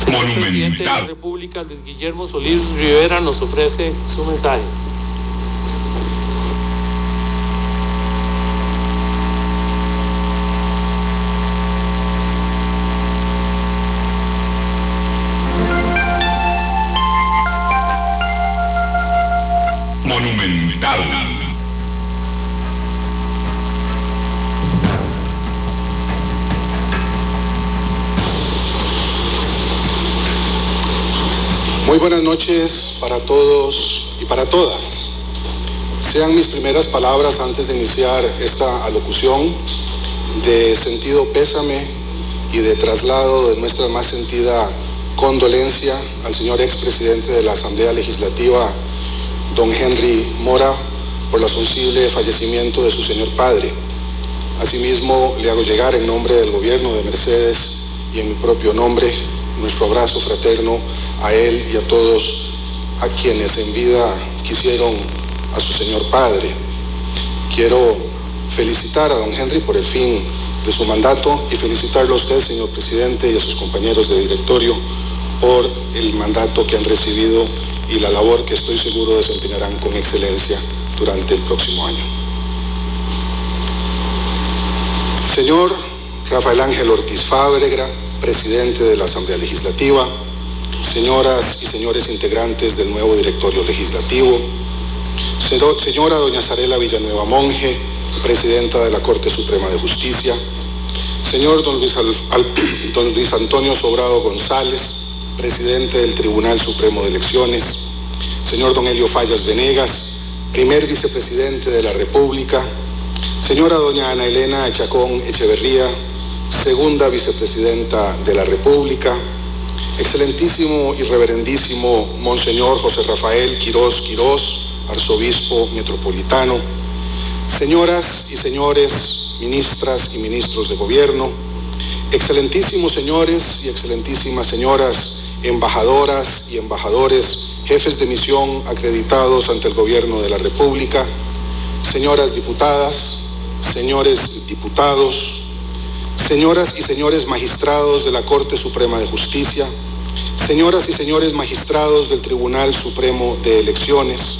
El presidente de la República, Luis Guillermo Solís Rivera, nos ofrece su mensaje. Monumental. Muy buenas noches para todos y para todas. Sean mis primeras palabras antes de iniciar esta alocución de sentido pésame y de traslado de nuestra más sentida condolencia al señor expresidente de la Asamblea Legislativa, don Henry Mora, por el sensible fallecimiento de su señor padre. Asimismo, le hago llegar en nombre del gobierno de Mercedes y en mi propio nombre nuestro abrazo fraterno a él y a todos a quienes en vida quisieron a su señor padre. Quiero felicitar a don Henry por el fin de su mandato y felicitarlo a usted, señor presidente, y a sus compañeros de directorio por el mandato que han recibido y la labor que estoy seguro desempeñarán con excelencia durante el próximo año. Señor Rafael Ángel Ortiz Fábregra, presidente de la Asamblea Legislativa, señoras y señores integrantes del nuevo directorio legislativo, señora doña Zarela Villanueva Monge, presidenta de la Corte Suprema de Justicia, señor don Luis Antonio Sobrado González, presidente del Tribunal Supremo de Elecciones, señor don Helio Fallas Venegas, primer vicepresidente de la República, señora doña Ana Elena Chacón Echeverría, segunda vicepresidenta de la República, excelentísimo y reverendísimo Monseñor José Rafael Quirós Quirós, arzobispo metropolitano, señoras y señores ministras y ministros de gobierno, excelentísimos señores y excelentísimas señoras embajadoras y embajadores, jefes de misión acreditados ante el gobierno de la República, señoras diputadas, señores diputados, señoras y señores magistrados de la Corte Suprema de Justicia, señoras y señores magistrados del Tribunal Supremo de Elecciones,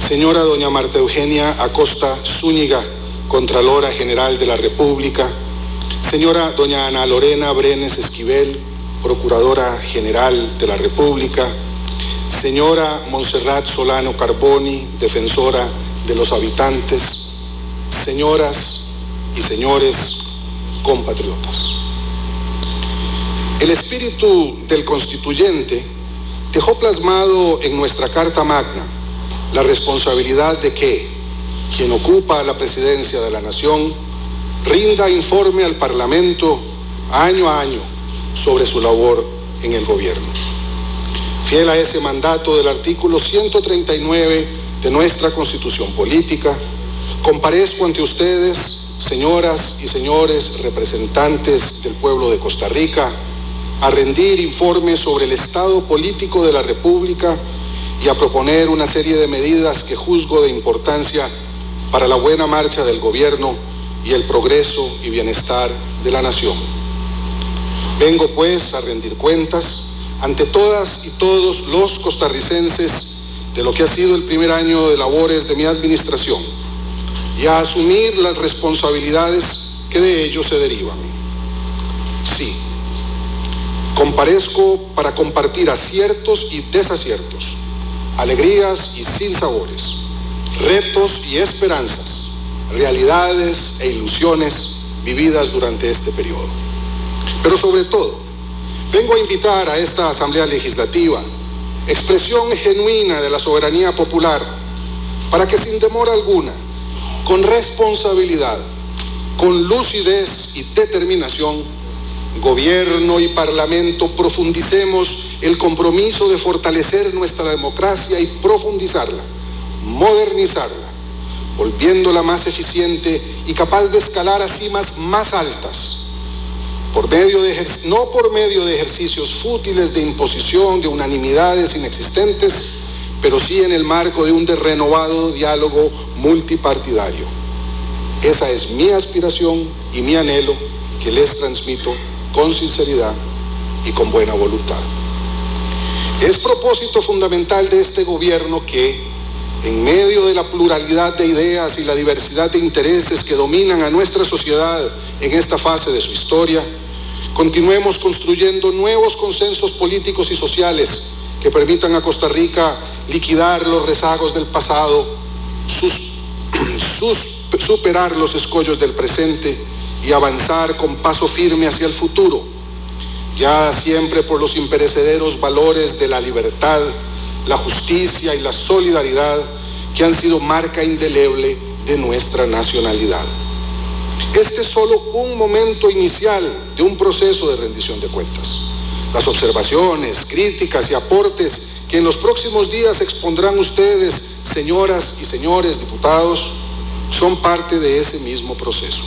señora doña Marta Eugenia Acosta Zúñiga, Contralora General de la República, señora doña Ana Lorena Brenes Esquivel, Procuradora General de la República, señora Montserrat Solano Carboni, Defensora de los Habitantes, señoras y señores compatriotas. El espíritu del constituyente dejó plasmado en nuestra Carta Magna la responsabilidad de que quien ocupa la presidencia de la nación rinda informe al Parlamento año a año sobre su labor en el gobierno. Fiel a ese mandato del artículo 139 de nuestra Constitución Política, comparezco ante ustedes, señoras y señores representantes del pueblo de Costa Rica, a rendir informes sobre el estado político de la República y a proponer una serie de medidas que juzgo de importancia para la buena marcha del gobierno y el progreso y bienestar de la nación. Vengo pues a rendir cuentas ante todas y todos los costarricenses de lo que ha sido el primer año de labores de mi administración y a asumir las responsabilidades que de ello se derivan. Sí, comparezco para compartir aciertos y desaciertos, alegrías y sinsabores, retos y esperanzas, realidades e ilusiones vividas durante este periodo. Pero sobre todo, vengo a invitar a esta Asamblea Legislativa, expresión genuina de la soberanía popular, para que sin demora alguna, con responsabilidad, con lucidez y determinación, Gobierno y Parlamento profundicemos el compromiso de fortalecer nuestra democracia y profundizarla, modernizarla, volviéndola más eficiente y capaz de escalar a cimas más altas, no por medio de ejercicios fútiles de imposición de unanimidades inexistentes, pero sí en el marco de un renovado diálogo multipartidario. Esa es mi aspiración y mi anhelo que les transmito con sinceridad y con buena voluntad. Es propósito fundamental de este gobierno que, en medio de la pluralidad de ideas y la diversidad de intereses que dominan a nuestra sociedad en esta fase de su historia, continuemos construyendo nuevos consensos políticos y sociales que permitan a Costa Rica liquidar los rezagos del pasado, superar los escollos del presente y avanzar con paso firme hacia el futuro, guiada siempre por los imperecederos valores de la libertad, la justicia y la solidaridad que han sido marca indeleble de nuestra nacionalidad. Este es solo un momento inicial de un proceso de rendición de cuentas. Las observaciones, críticas y aportes que en los próximos días expondrán ustedes, señoras y señores diputados, son parte de ese mismo proceso.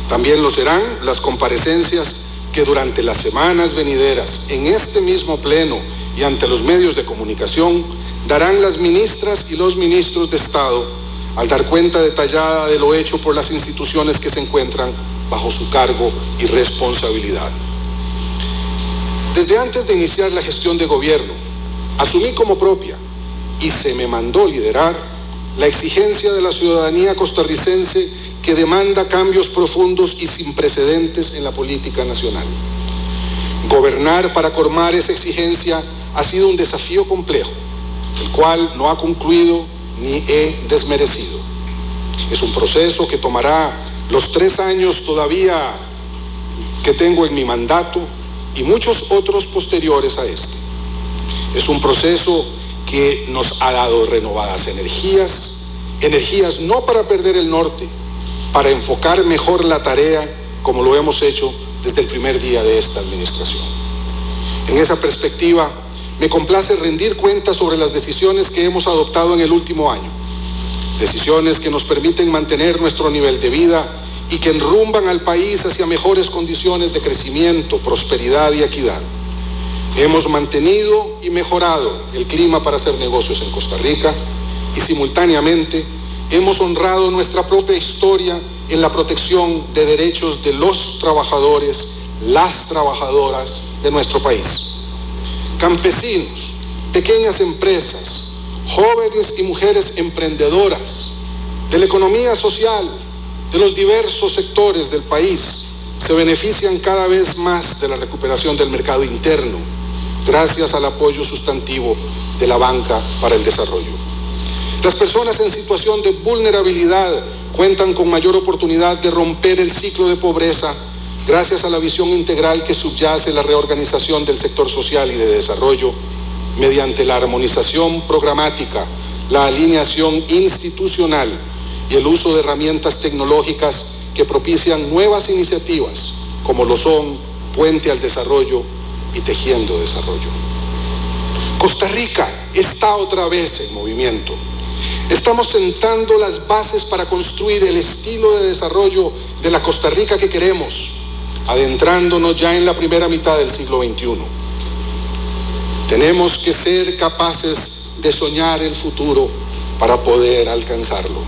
También lo serán las comparecencias que durante las semanas venideras en este mismo pleno y ante los medios de comunicación darán las ministras y los ministros de Estado al dar cuenta detallada de lo hecho por las instituciones que se encuentran bajo su cargo y responsabilidad. Desde antes de iniciar la gestión de gobierno, asumí como propia y se me mandó liderar la exigencia de la ciudadanía costarricense que demanda cambios profundos y sin precedentes en la política nacional. Gobernar para colmar esa exigencia ha sido un desafío complejo, el cual no ha concluido ni he desmerecido. Es un proceso que tomará los 3 años todavía que tengo en mi mandato y muchos otros posteriores a este. Es un proceso que nos ha dado renovadas energías no para perder el norte, para enfocar mejor la tarea como lo hemos hecho desde el primer día de esta administración. En esa perspectiva, me complace rendir cuentas sobre las decisiones que hemos adoptado en el último año, decisiones que nos permiten mantener nuestro nivel de vida y que enrumban al país hacia mejores condiciones de crecimiento, prosperidad y equidad. Hemos mantenido y mejorado el clima para hacer negocios en Costa Rica y simultáneamente hemos honrado nuestra propia historia en la protección de derechos de los trabajadores, las trabajadoras de nuestro país. Campesinos, pequeñas empresas, jóvenes y mujeres emprendedoras, de la economía social, de los diversos sectores del país, se benefician cada vez más de la recuperación del mercado interno, gracias al apoyo sustantivo de la banca para el desarrollo. Las personas en situación de vulnerabilidad cuentan con mayor oportunidad de romper el ciclo de pobreza gracias a la visión integral que subyace la reorganización del sector social y de desarrollo mediante la armonización programática, la alineación institucional y el uso de herramientas tecnológicas que propician nuevas iniciativas como lo son Puente al Desarrollo y Tejiendo Desarrollo. Costa Rica está otra vez en movimiento. Estamos sentando las bases para construir el estilo de desarrollo de la Costa Rica que queremos, adentrándonos ya en la primera mitad del siglo XXI. Tenemos que ser capaces de soñar el futuro para poder alcanzarlo.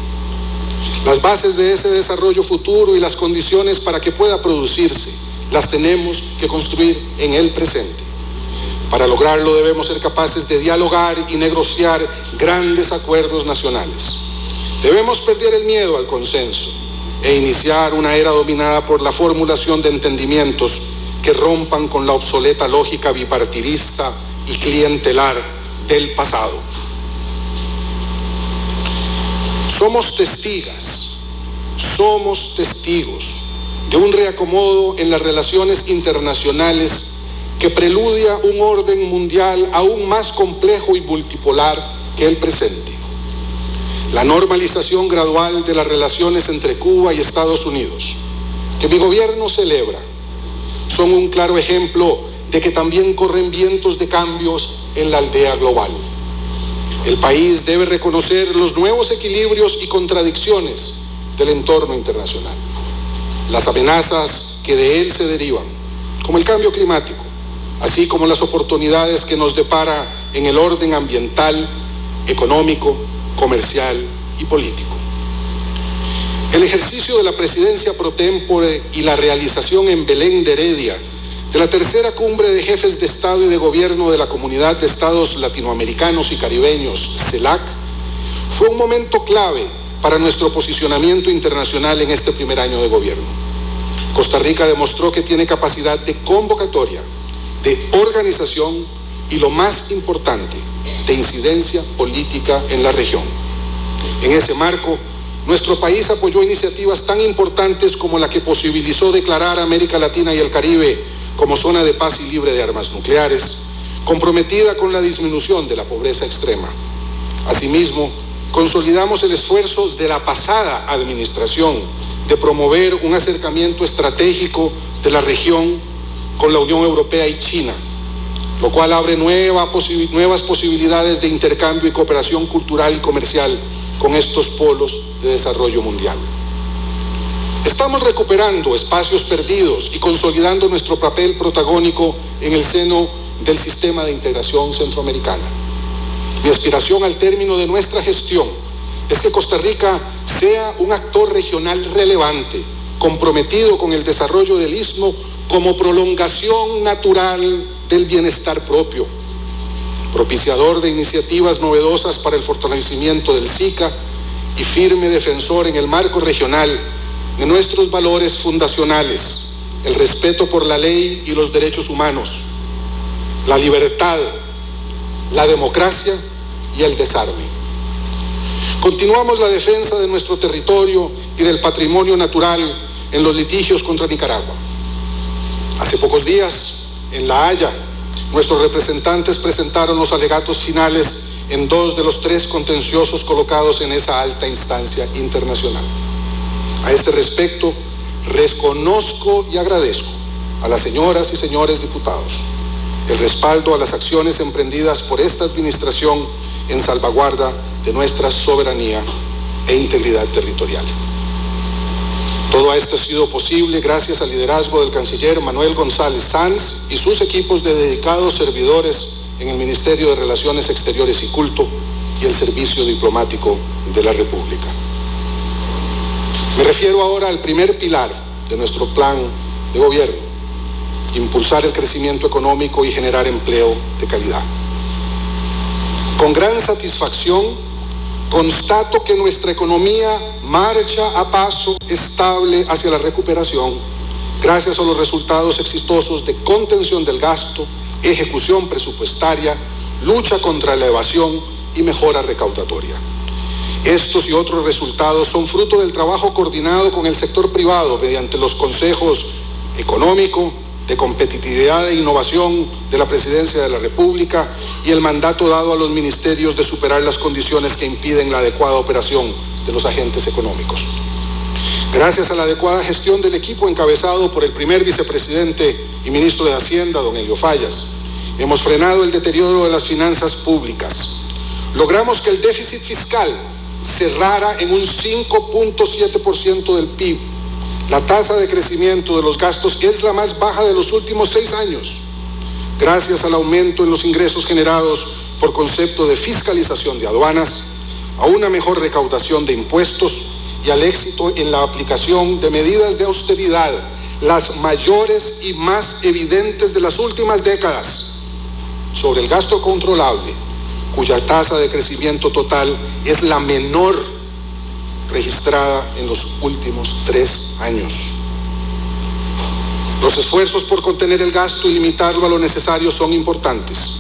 Las bases de ese desarrollo futuro y las condiciones para que pueda producirse las tenemos que construir en el presente. Para lograrlo debemos ser capaces de dialogar y negociar grandes acuerdos nacionales. Debemos perder el miedo al consenso e iniciar una era dominada por la formulación de entendimientos que rompan con la obsoleta lógica bipartidista y clientelar del pasado. Somos testigos de un reacomodo en las relaciones internacionales que preludia un orden mundial aún más complejo y multipolar que el presente. La normalización gradual de las relaciones entre Cuba y Estados Unidos, que mi gobierno celebra, son un claro ejemplo de que también corren vientos de cambios en la aldea global. El país debe reconocer los nuevos equilibrios y contradicciones del entorno internacional, las amenazas que de él se derivan, como el cambio climático, así como las oportunidades que nos depara en el orden ambiental, económico, comercial y político. El ejercicio de la presidencia pro tempore y la realización en Belén de Heredia de la tercera cumbre de jefes de Estado y de Gobierno de la Comunidad de Estados Latinoamericanos y Caribeños, CELAC, fue un momento clave para nuestro posicionamiento internacional en este primer año de gobierno. Costa Rica demostró que tiene capacidad de convocatoria, de organización y, lo más importante, de incidencia política en la región. En ese marco, nuestro país apoyó iniciativas tan importantes como la que posibilitó declarar a América Latina y el Caribe como zona de paz y libre de armas nucleares, comprometida con la disminución de la pobreza extrema. Asimismo, consolidamos el esfuerzo de la pasada administración de promover un acercamiento estratégico de la región con la Unión Europea y China, lo cual abre nuevas posibilidades de intercambio y cooperación cultural y comercial con estos polos de desarrollo mundial. Estamos recuperando espacios perdidos y consolidando nuestro papel protagónico en el seno del sistema de integración centroamericana. Mi aspiración al término de nuestra gestión es que Costa Rica sea un actor regional relevante, comprometido con el desarrollo del Istmo como prolongación natural del bienestar propio, propiciador de iniciativas novedosas para el fortalecimiento del SICA y firme defensor en el marco regional de nuestros valores fundacionales, el respeto por la ley y los derechos humanos, la libertad, la democracia y el desarme. Continuamos la defensa de nuestro territorio y del patrimonio natural en los litigios contra Nicaragua. Hace pocos días, en La Haya, nuestros representantes presentaron los alegatos finales en 2 de los 3 contenciosos colocados en esa alta instancia internacional. A este respecto, reconozco y agradezco a las señoras y señores diputados el respaldo a las acciones emprendidas por esta administración en salvaguarda de nuestra soberanía e integridad territorial. Todo esto ha sido posible gracias al liderazgo del canciller Manuel González Sanz y sus equipos de dedicados servidores en el Ministerio de Relaciones Exteriores y Culto y el Servicio Diplomático de la República. Me refiero ahora al primer pilar de nuestro plan de gobierno: impulsar el crecimiento económico y generar empleo de calidad. Con gran satisfacción, constato que nuestra economía marcha a paso estable hacia la recuperación, gracias a los resultados exitosos de contención del gasto, ejecución presupuestaria, lucha contra la evasión y mejora recaudatoria. Estos y otros resultados son fruto del trabajo coordinado con el sector privado mediante los consejos económico, de competitividad e innovación de la Presidencia de la República y el mandato dado a los ministerios de superar las condiciones que impiden la adecuada operación de los agentes económicos. Gracias a la adecuada gestión del equipo encabezado por el primer vicepresidente y ministro de Hacienda, don Elio Fallas, hemos frenado el deterioro de las finanzas públicas. Logramos que el déficit fiscal cerrara en un 5.7% del PIB. La tasa de crecimiento de los gastos es la más baja de los últimos 6 años, gracias al aumento en los ingresos generados por concepto de fiscalización de aduanas, a una mejor recaudación de impuestos y al éxito en la aplicación de medidas de austeridad, las mayores y más evidentes de las últimas décadas, sobre el gasto controlable, cuya tasa de crecimiento total es la menor registrada en los últimos 3 años. Los esfuerzos por contener el gasto y limitarlo a lo necesario son importantes.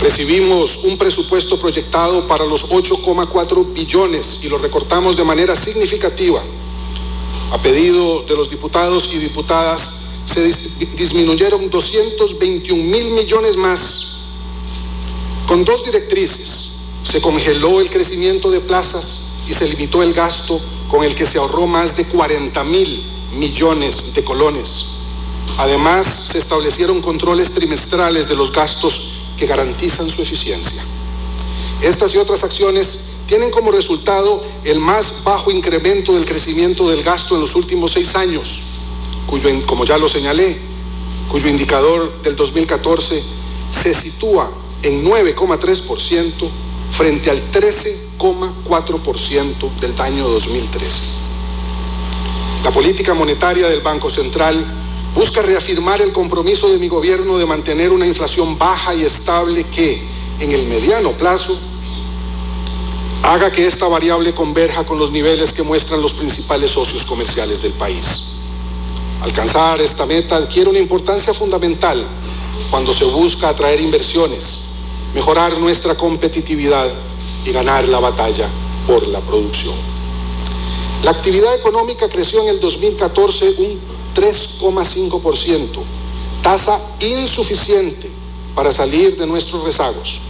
Recibimos un presupuesto proyectado para los 8,4 billones y lo recortamos de manera significativa. A pedido de los diputados y diputadas, se disminuyeron 221.000 millones más. Con 2 directrices, se congeló el crecimiento de plazas y se limitó el gasto, con el que se ahorró más de 40.000 millones de colones. Además, se establecieron controles trimestrales de los gastos que garantizan su eficiencia. Estas y otras acciones tienen como resultado el más bajo incremento del crecimiento del gasto en los últimos 6 años, como ya lo señalé, cuyo indicador del 2014 se sitúa en 9,3% frente al 13,4% del año 2013. La política monetaria del Banco Central busca reafirmar el compromiso de mi gobierno de mantener una inflación baja y estable que, en el mediano plazo, haga que esta variable converja con los niveles que muestran los principales socios comerciales del país. Alcanzar esta meta adquiere una importancia fundamental cuando se busca atraer inversiones, mejorar nuestra competitividad y ganar la batalla por la producción. La actividad económica creció en el 2014 un 3,5%, tasa insuficiente para salir de nuestros rezagos,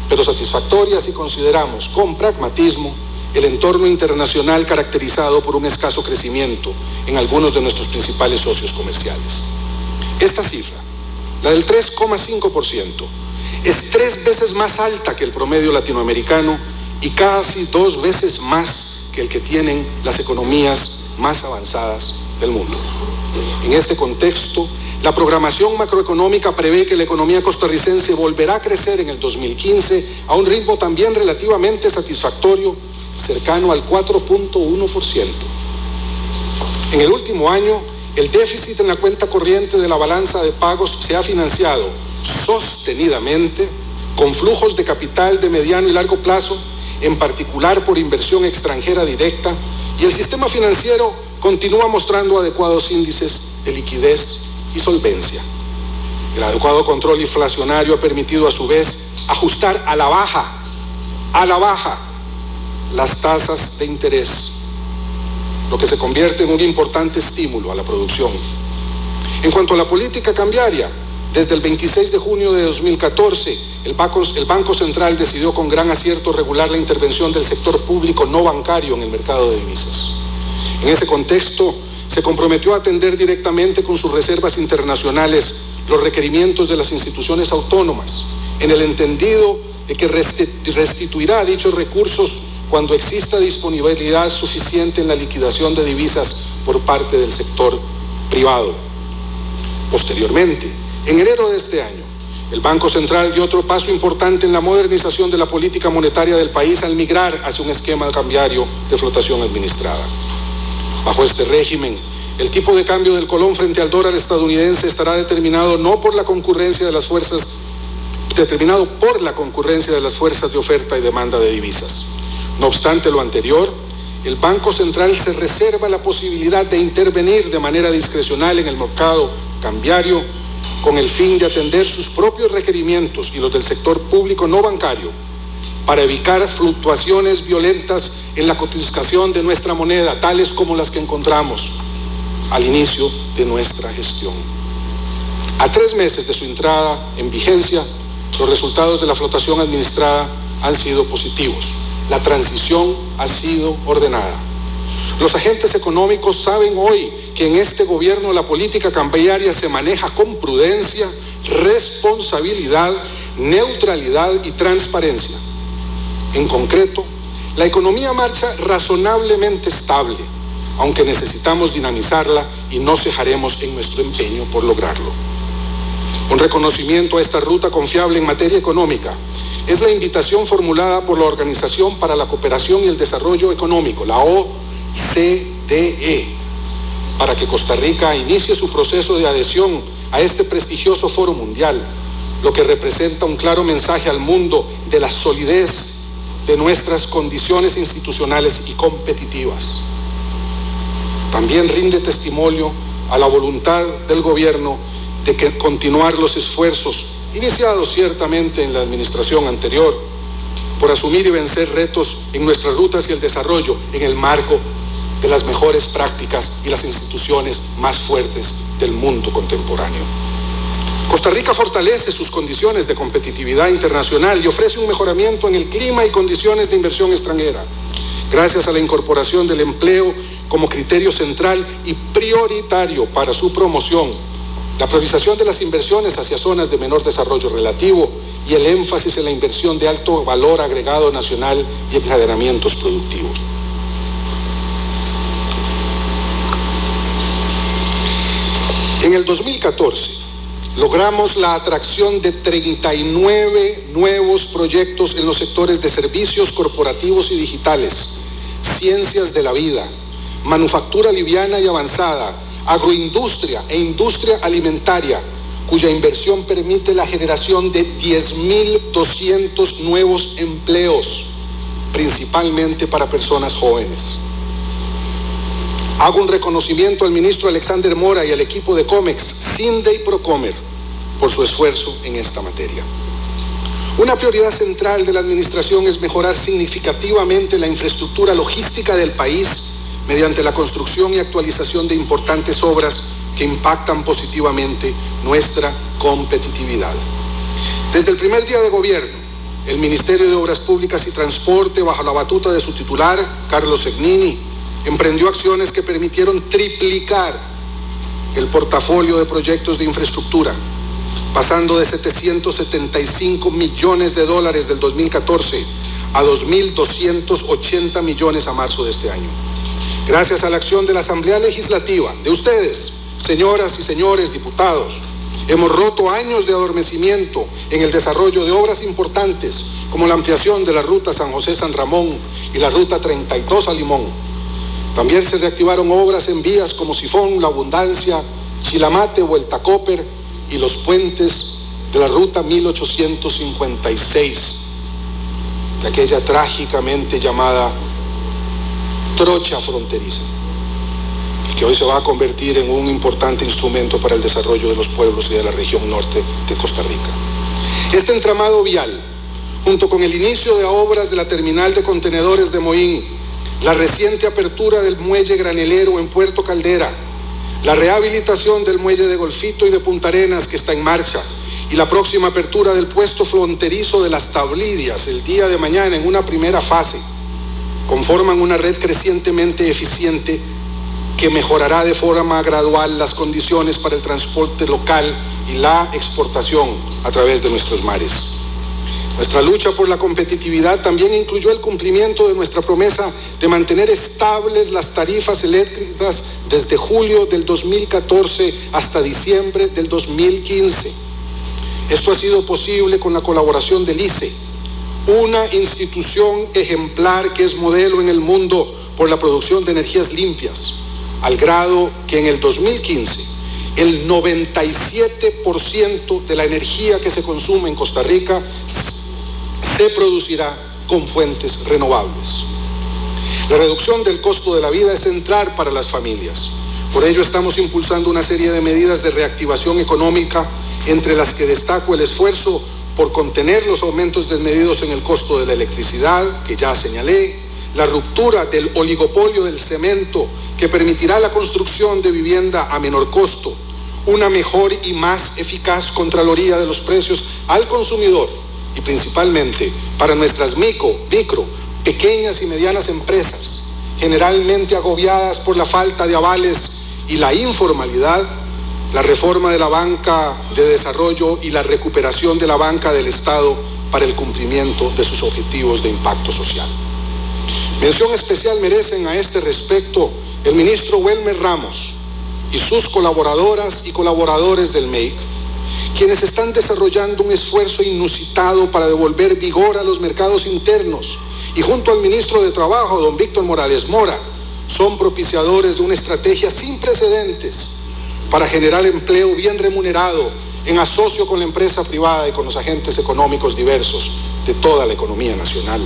pero satisfactoria si consideramos con pragmatismo el entorno internacional caracterizado por un escaso crecimiento en algunos de nuestros principales socios comerciales. Esta cifra, la del 3,5%, es 3 veces más alta que el promedio latinoamericano y casi 2 veces más que el que tienen las economías más avanzadas del mundo. En este contexto, la programación macroeconómica prevé que la economía costarricense volverá a crecer en el 2015 a un ritmo también relativamente satisfactorio, cercano al 4,1%. En el último año, el déficit en la cuenta corriente de la balanza de pagos se ha financiado sostenidamente con flujos de capital de mediano y largo plazo, en particular por inversión extranjera directa, y el sistema financiero continúa mostrando adecuados índices de liquidez y solvencia. El adecuado control inflacionario ha permitido a su vez ajustar a la baja las tasas de interés, lo que se convierte en un importante estímulo a la producción. En cuanto a la política cambiaria, desde el 26 de junio de 2014, el Banco Central decidió con gran acierto regular la intervención del sector público no bancario en el mercado de divisas. En ese contexto, se comprometió a atender directamente con sus reservas internacionales los requerimientos de las instituciones autónomas, en el entendido de que restituirá dichos recursos cuando exista disponibilidad suficiente en la liquidación de divisas por parte del sector privado. Posteriormente, en enero de este año, el Banco Central dio otro paso importante en la modernización de la política monetaria del país al migrar hacia un esquema cambiario de flotación administrada. Bajo este régimen, el tipo de cambio del colón frente al dólar estadounidense estará determinado por la concurrencia de las fuerzas de oferta y demanda de divisas. No obstante lo anterior, el Banco Central se reserva la posibilidad de intervenir de manera discrecional en el mercado cambiario con el fin de atender sus propios requerimientos y los del sector público no bancario para evitar fluctuaciones violentas en la cotización de nuestra moneda, tales como las que encontramos al inicio de nuestra gestión. A 3 meses de su entrada en vigencia, los resultados de la flotación administrada han sido positivos. La transición ha sido ordenada. Los agentes económicos saben hoy que en este gobierno la política cambiaria se maneja con prudencia, responsabilidad, neutralidad y transparencia. En concreto, la economía marcha razonablemente estable, aunque necesitamos dinamizarla y no cejaremos en nuestro empeño por lograrlo. Un reconocimiento a esta ruta confiable en materia económica es la invitación formulada por la Organización para la Cooperación y el Desarrollo Económico, la OCDE, para que Costa Rica inicie su proceso de adhesión a este prestigioso foro mundial, lo que representa un claro mensaje al mundo de la solidez de nuestras condiciones institucionales y competitivas. También rinde testimonio a la voluntad del gobierno de continuar los esfuerzos iniciados ciertamente en la administración anterior por asumir y vencer retos en nuestras rutas y el desarrollo en el marco de las mejores prácticas y las instituciones más fuertes del mundo contemporáneo. Costa Rica fortalece sus condiciones de competitividad internacional y ofrece un mejoramiento en el clima y condiciones de inversión extranjera, gracias a la incorporación del empleo como criterio central y prioritario para su promoción, la priorización de las inversiones hacia zonas de menor desarrollo relativo y el énfasis en la inversión de alto valor agregado nacional y encadenamientos productivos. En el 2014, logramos la atracción de 39 nuevos proyectos en los sectores de servicios corporativos y digitales, ciencias de la vida, manufactura liviana y avanzada, agroindustria e industria alimentaria, cuya inversión permite la generación de 10.200 nuevos empleos, principalmente para personas jóvenes. Hago un reconocimiento al ministro Alexander Mora y al equipo de COMEX, CINDE y Procomer, por su esfuerzo en esta materia. Una prioridad central de la administración es mejorar significativamente la infraestructura logística del país mediante la construcción y actualización de importantes obras que impactan positivamente nuestra competitividad. Desde el primer día de gobierno, el Ministerio de Obras Públicas y Transporte, bajo la batuta de su titular, Carlos Segnini, emprendió acciones que permitieron triplicar el portafolio de proyectos de infraestructura, pasando de $775 millones del 2014 a 2.280 millones a marzo de este año. Gracias a la acción de la Asamblea Legislativa, de ustedes, señoras y señores diputados, hemos roto años de adormecimiento en el desarrollo de obras importantes como la ampliación de la ruta San José-San Ramón y la ruta 32 a Limón. También se reactivaron obras en vías como Sifón, La Abundancia, Chilamate o el Tacóper y los puentes de la ruta 1856, de aquella trágicamente llamada trocha fronteriza, que hoy se va a convertir en un importante instrumento para el desarrollo de los pueblos y de la región norte de Costa Rica. Este entramado vial, junto con el inicio de obras de la terminal de contenedores de Moín, la reciente apertura del muelle granelero en Puerto Caldera, la rehabilitación del muelle de Golfito y de Punta Arenas que está en marcha y la próxima apertura del puesto fronterizo de Las Tablillas el día de mañana en una primera fase, conforman una red crecientemente eficiente que mejorará de forma gradual las condiciones para el transporte local y la exportación a través de nuestros mares. Nuestra lucha por la competitividad también incluyó el cumplimiento de nuestra promesa de mantener estables las tarifas eléctricas desde julio del 2014 hasta diciembre del 2015. Esto ha sido posible con la colaboración del ICE, una institución ejemplar que es modelo en el mundo por la producción de energías limpias, al grado que en el 2015 el 97% de la energía que se consume en Costa Rica se producirá con fuentes renovables. La reducción del costo de la vida es central para las familias. Por ello estamos impulsando una serie de medidas de reactivación económica, entre las que destaco el esfuerzo por contener los aumentos desmedidos en el costo de la electricidad, que ya señalé, la ruptura del oligopolio del cemento, que permitirá la construcción de vivienda a menor costo, una mejor y más eficaz contraloría de los precios al consumidor y principalmente para nuestras micro, pequeñas y medianas empresas, generalmente agobiadas por la falta de avales y la informalidad, la reforma de la banca de desarrollo y la recuperación de la banca del Estado para el cumplimiento de sus objetivos de impacto social. Mención especial merecen a este respecto el ministro Welmer Ramos y sus colaboradoras y colaboradores del MEIC, quienes están desarrollando un esfuerzo inusitado para devolver vigor a los mercados internos y junto al ministro de Trabajo, don Víctor Morales Mora, son propiciadores de una estrategia sin precedentes para generar empleo bien remunerado en asocio con la empresa privada y con los agentes económicos diversos de toda la economía nacional.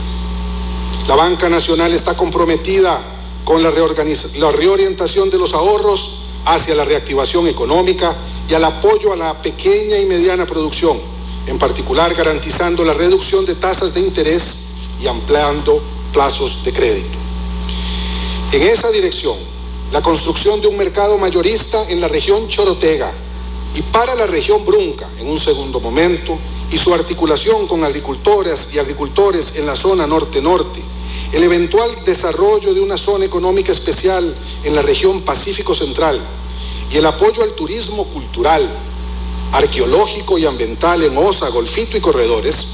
La banca nacional está comprometida con la reorientación de los ahorros hacia la reactivación económica y al apoyo a la pequeña y mediana producción, en particular garantizando la reducción de tasas de interés y ampliando plazos de crédito. En esa dirección, la construcción de un mercado mayorista en la región Chorotega y para la región Brunca, en un segundo momento, y su articulación con agricultoras y agricultores en la zona norte-norte, el eventual desarrollo de una zona económica especial en la región Pacífico Central y el apoyo al turismo cultural, arqueológico y ambiental en Osa, Golfito y Corredores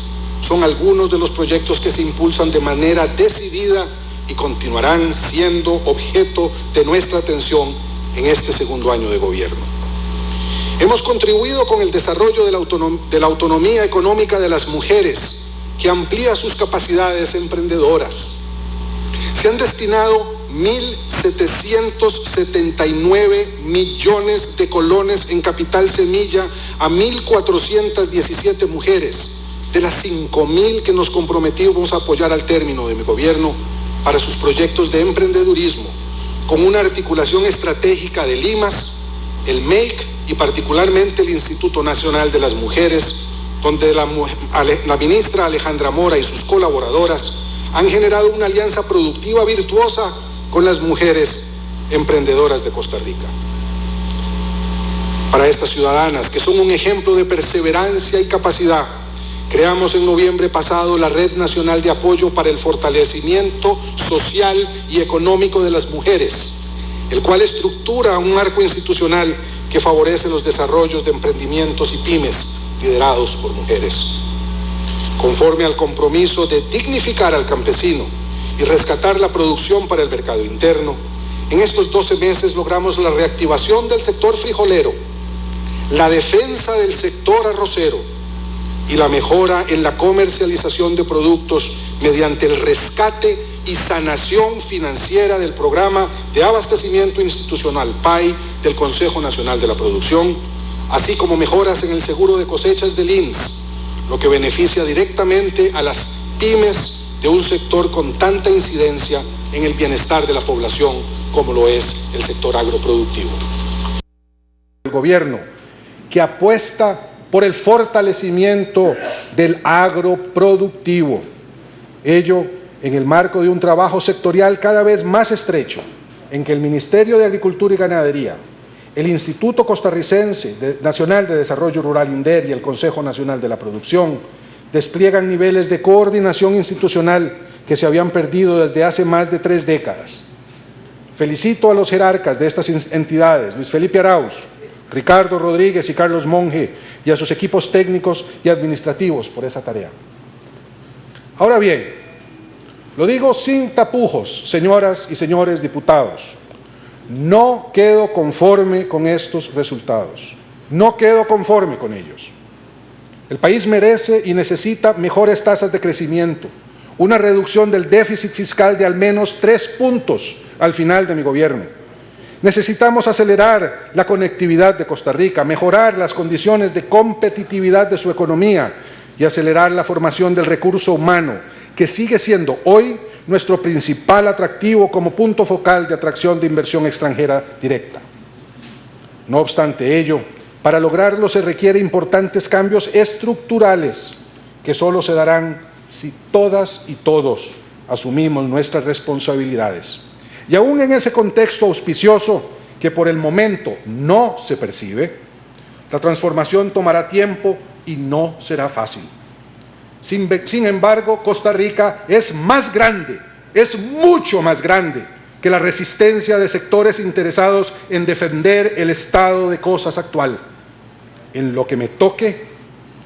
son algunos de los proyectos que se impulsan de manera decidida y continuarán siendo objeto de nuestra atención en este segundo año de gobierno. Hemos contribuido con el desarrollo de la autonomía económica de las mujeres, que amplía sus capacidades emprendedoras. Se han destinado 1.779 millones de colones en capital semilla a 1.417 mujeres, de las 5.000 que nos comprometimos a apoyar al término de mi gobierno para sus proyectos de emprendedurismo, con una articulación estratégica del IMAS, el MEIC y particularmente el Instituto Nacional de las Mujeres, donde la ministra Alejandra Mora y sus colaboradoras han generado una alianza productiva virtuosa con las mujeres emprendedoras de Costa Rica. Para estas ciudadanas, que son un ejemplo de perseverancia y capacidad, creamos en noviembre pasado la Red Nacional de Apoyo para el Fortalecimiento Social y Económico de las Mujeres, el cual estructura un marco institucional que favorece los desarrollos de emprendimientos y pymes liderados por mujeres. Conforme al compromiso de dignificar al campesino y rescatar la producción para el mercado interno, en estos 12 meses logramos la reactivación del sector frijolero, la defensa del sector arrocero y la mejora en la comercialización de productos mediante el rescate y sanación financiera del Programa de Abastecimiento Institucional PAI del Consejo Nacional de la Producción, así como mejoras en el seguro de cosechas del INS, lo que beneficia directamente a las pymes de un sector con tanta incidencia en el bienestar de la población como lo es el sector agroproductivo. El gobierno que apuesta por el fortalecimiento del agroproductivo, ello en el marco de un trabajo sectorial cada vez más estrecho, en que el Ministerio de Agricultura y Ganadería, el Instituto Costarricense Nacional de Desarrollo Rural INDER y el Consejo Nacional de la Producción despliegan niveles de coordinación institucional que se habían perdido desde hace más de 3 décadas. Felicito a los jerarcas de estas entidades, Luis Felipe Arauz, Ricardo Rodríguez y Carlos Monge, y a sus equipos técnicos y administrativos por esa tarea. Ahora bien, lo digo sin tapujos, señoras y señores diputados, no quedo conforme con estos resultados, no quedo conforme con ellos. El país merece y necesita mejores tasas de crecimiento, una reducción del déficit fiscal de al menos 3 puntos al final de mi gobierno. Necesitamos acelerar la conectividad de Costa Rica, mejorar las condiciones de competitividad de su economía y acelerar la formación del recurso humano, que sigue siendo hoy nuestro principal atractivo como punto focal de atracción de inversión extranjera directa. No obstante ello, para lograrlo se requieren importantes cambios estructurales que solo se darán si todas y todos asumimos nuestras responsabilidades. Y aún en ese contexto auspicioso que por el momento no se percibe, la transformación tomará tiempo y no será fácil. Sin embargo, Costa Rica es más grande, es mucho más grande que la resistencia de sectores interesados en defender el estado de cosas actual. En lo que me toque,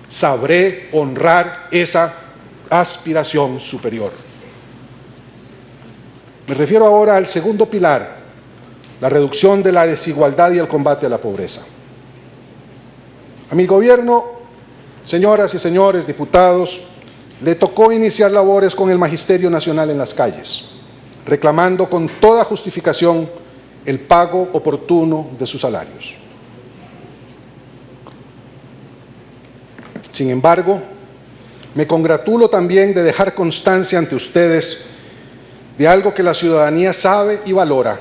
sabré honrar esa aspiración superior. Me refiero ahora al segundo pilar, la reducción de la desigualdad y el combate a la pobreza. A mi gobierno, señoras y señores diputados, le tocó iniciar labores con el Magisterio Nacional en las calles, reclamando con toda justificación el pago oportuno de sus salarios. Sin embargo, me congratulo también de dejar constancia ante ustedes de algo que la ciudadanía sabe y valora.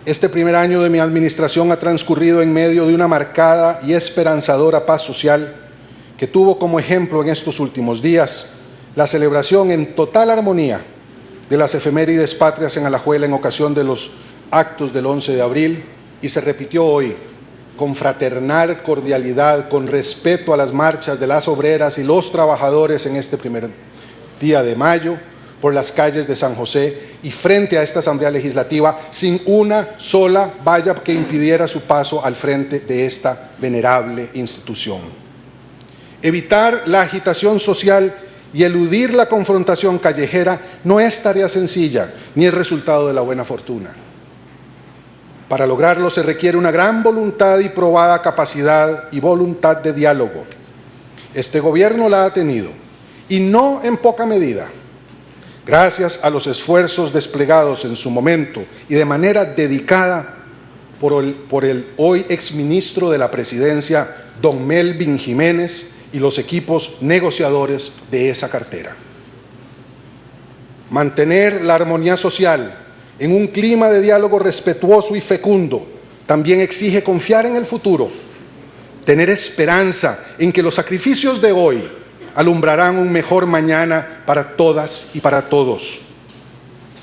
Este primer año de mi administración ha transcurrido en medio de una marcada y esperanzadora paz social que tuvo como ejemplo en estos últimos días la celebración en total armonía de las efemérides patrias en Alajuela en ocasión de los actos del 11 de abril y se repitió hoy con fraternal cordialidad, con respeto a las marchas de las obreras y los trabajadores en este primer día de mayo, por las calles de San José y frente a esta Asamblea Legislativa sin una sola valla que impidiera su paso al frente de esta venerable institución. Evitar la agitación social y eludir la confrontación callejera no es tarea sencilla ni es resultado de la buena fortuna. Para lograrlo se requiere una gran voluntad y probada capacidad y voluntad de diálogo. Este gobierno la ha tenido y no en poca medida. Gracias a los esfuerzos desplegados en su momento y de manera dedicada por el hoy exministro de la Presidencia, don Melvin Jiménez, y los equipos negociadores de esa cartera. Mantener la armonía social en un clima de diálogo respetuoso y fecundo también exige confiar en el futuro, tener esperanza en que los sacrificios de hoy alumbrarán un mejor mañana para todas y para todos.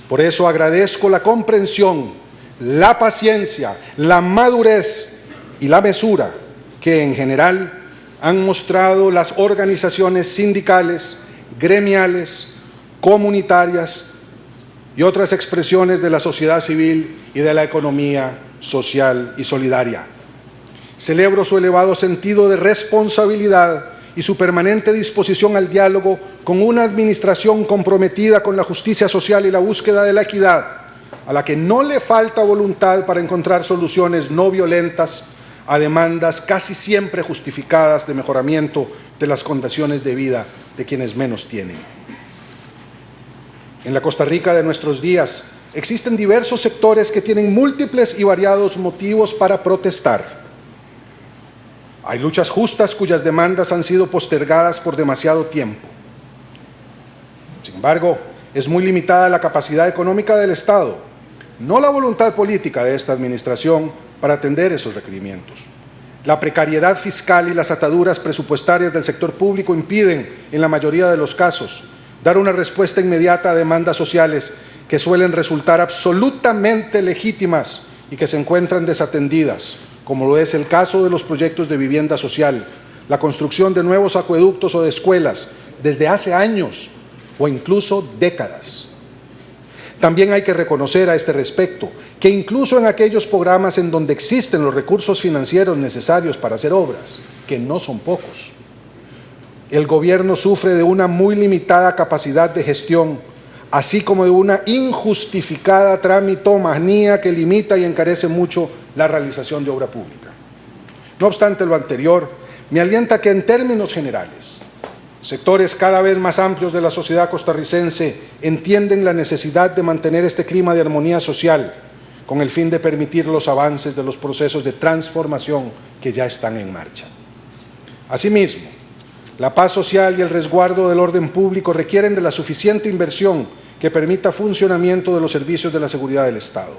Por eso agradezco la comprensión, la paciencia, la madurez y la mesura que en general han mostrado las organizaciones sindicales, gremiales, comunitarias y otras expresiones de la sociedad civil y de la economía social y solidaria. Celebro su elevado sentido de responsabilidad y su permanente disposición al diálogo con una administración comprometida con la justicia social y la búsqueda de la equidad, a la que no le falta voluntad para encontrar soluciones no violentas a demandas casi siempre justificadas de mejoramiento de las condiciones de vida de quienes menos tienen. En la Costa Rica de nuestros días existen diversos sectores que tienen múltiples y variados motivos para protestar. Hay luchas justas cuyas demandas han sido postergadas por demasiado tiempo. Sin embargo, es muy limitada la capacidad económica del Estado, no la voluntad política de esta administración para atender esos requerimientos. La precariedad fiscal y las ataduras presupuestarias del sector público impiden, en la mayoría de los casos, dar una respuesta inmediata a demandas sociales que suelen resultar absolutamente legítimas y que se encuentran desatendidas, como lo es el caso de los proyectos de vivienda social, la construcción de nuevos acueductos o de escuelas desde hace años o incluso décadas. También hay que reconocer a este respecto que incluso en aquellos programas en donde existen los recursos financieros necesarios para hacer obras, que no son pocos, el gobierno sufre de una muy limitada capacidad de gestión, así como de una injustificada tramitomanía que limita y encarece mucho la realización de obra pública. No obstante lo anterior, me alienta que en términos generales, sectores cada vez más amplios de la sociedad costarricense entienden la necesidad de mantener este clima de armonía social con el fin de permitir los avances de los procesos de transformación que ya están en marcha. Asimismo, la paz social y el resguardo del orden público requieren de la suficiente inversión que permita funcionamiento de los servicios de la seguridad del Estado.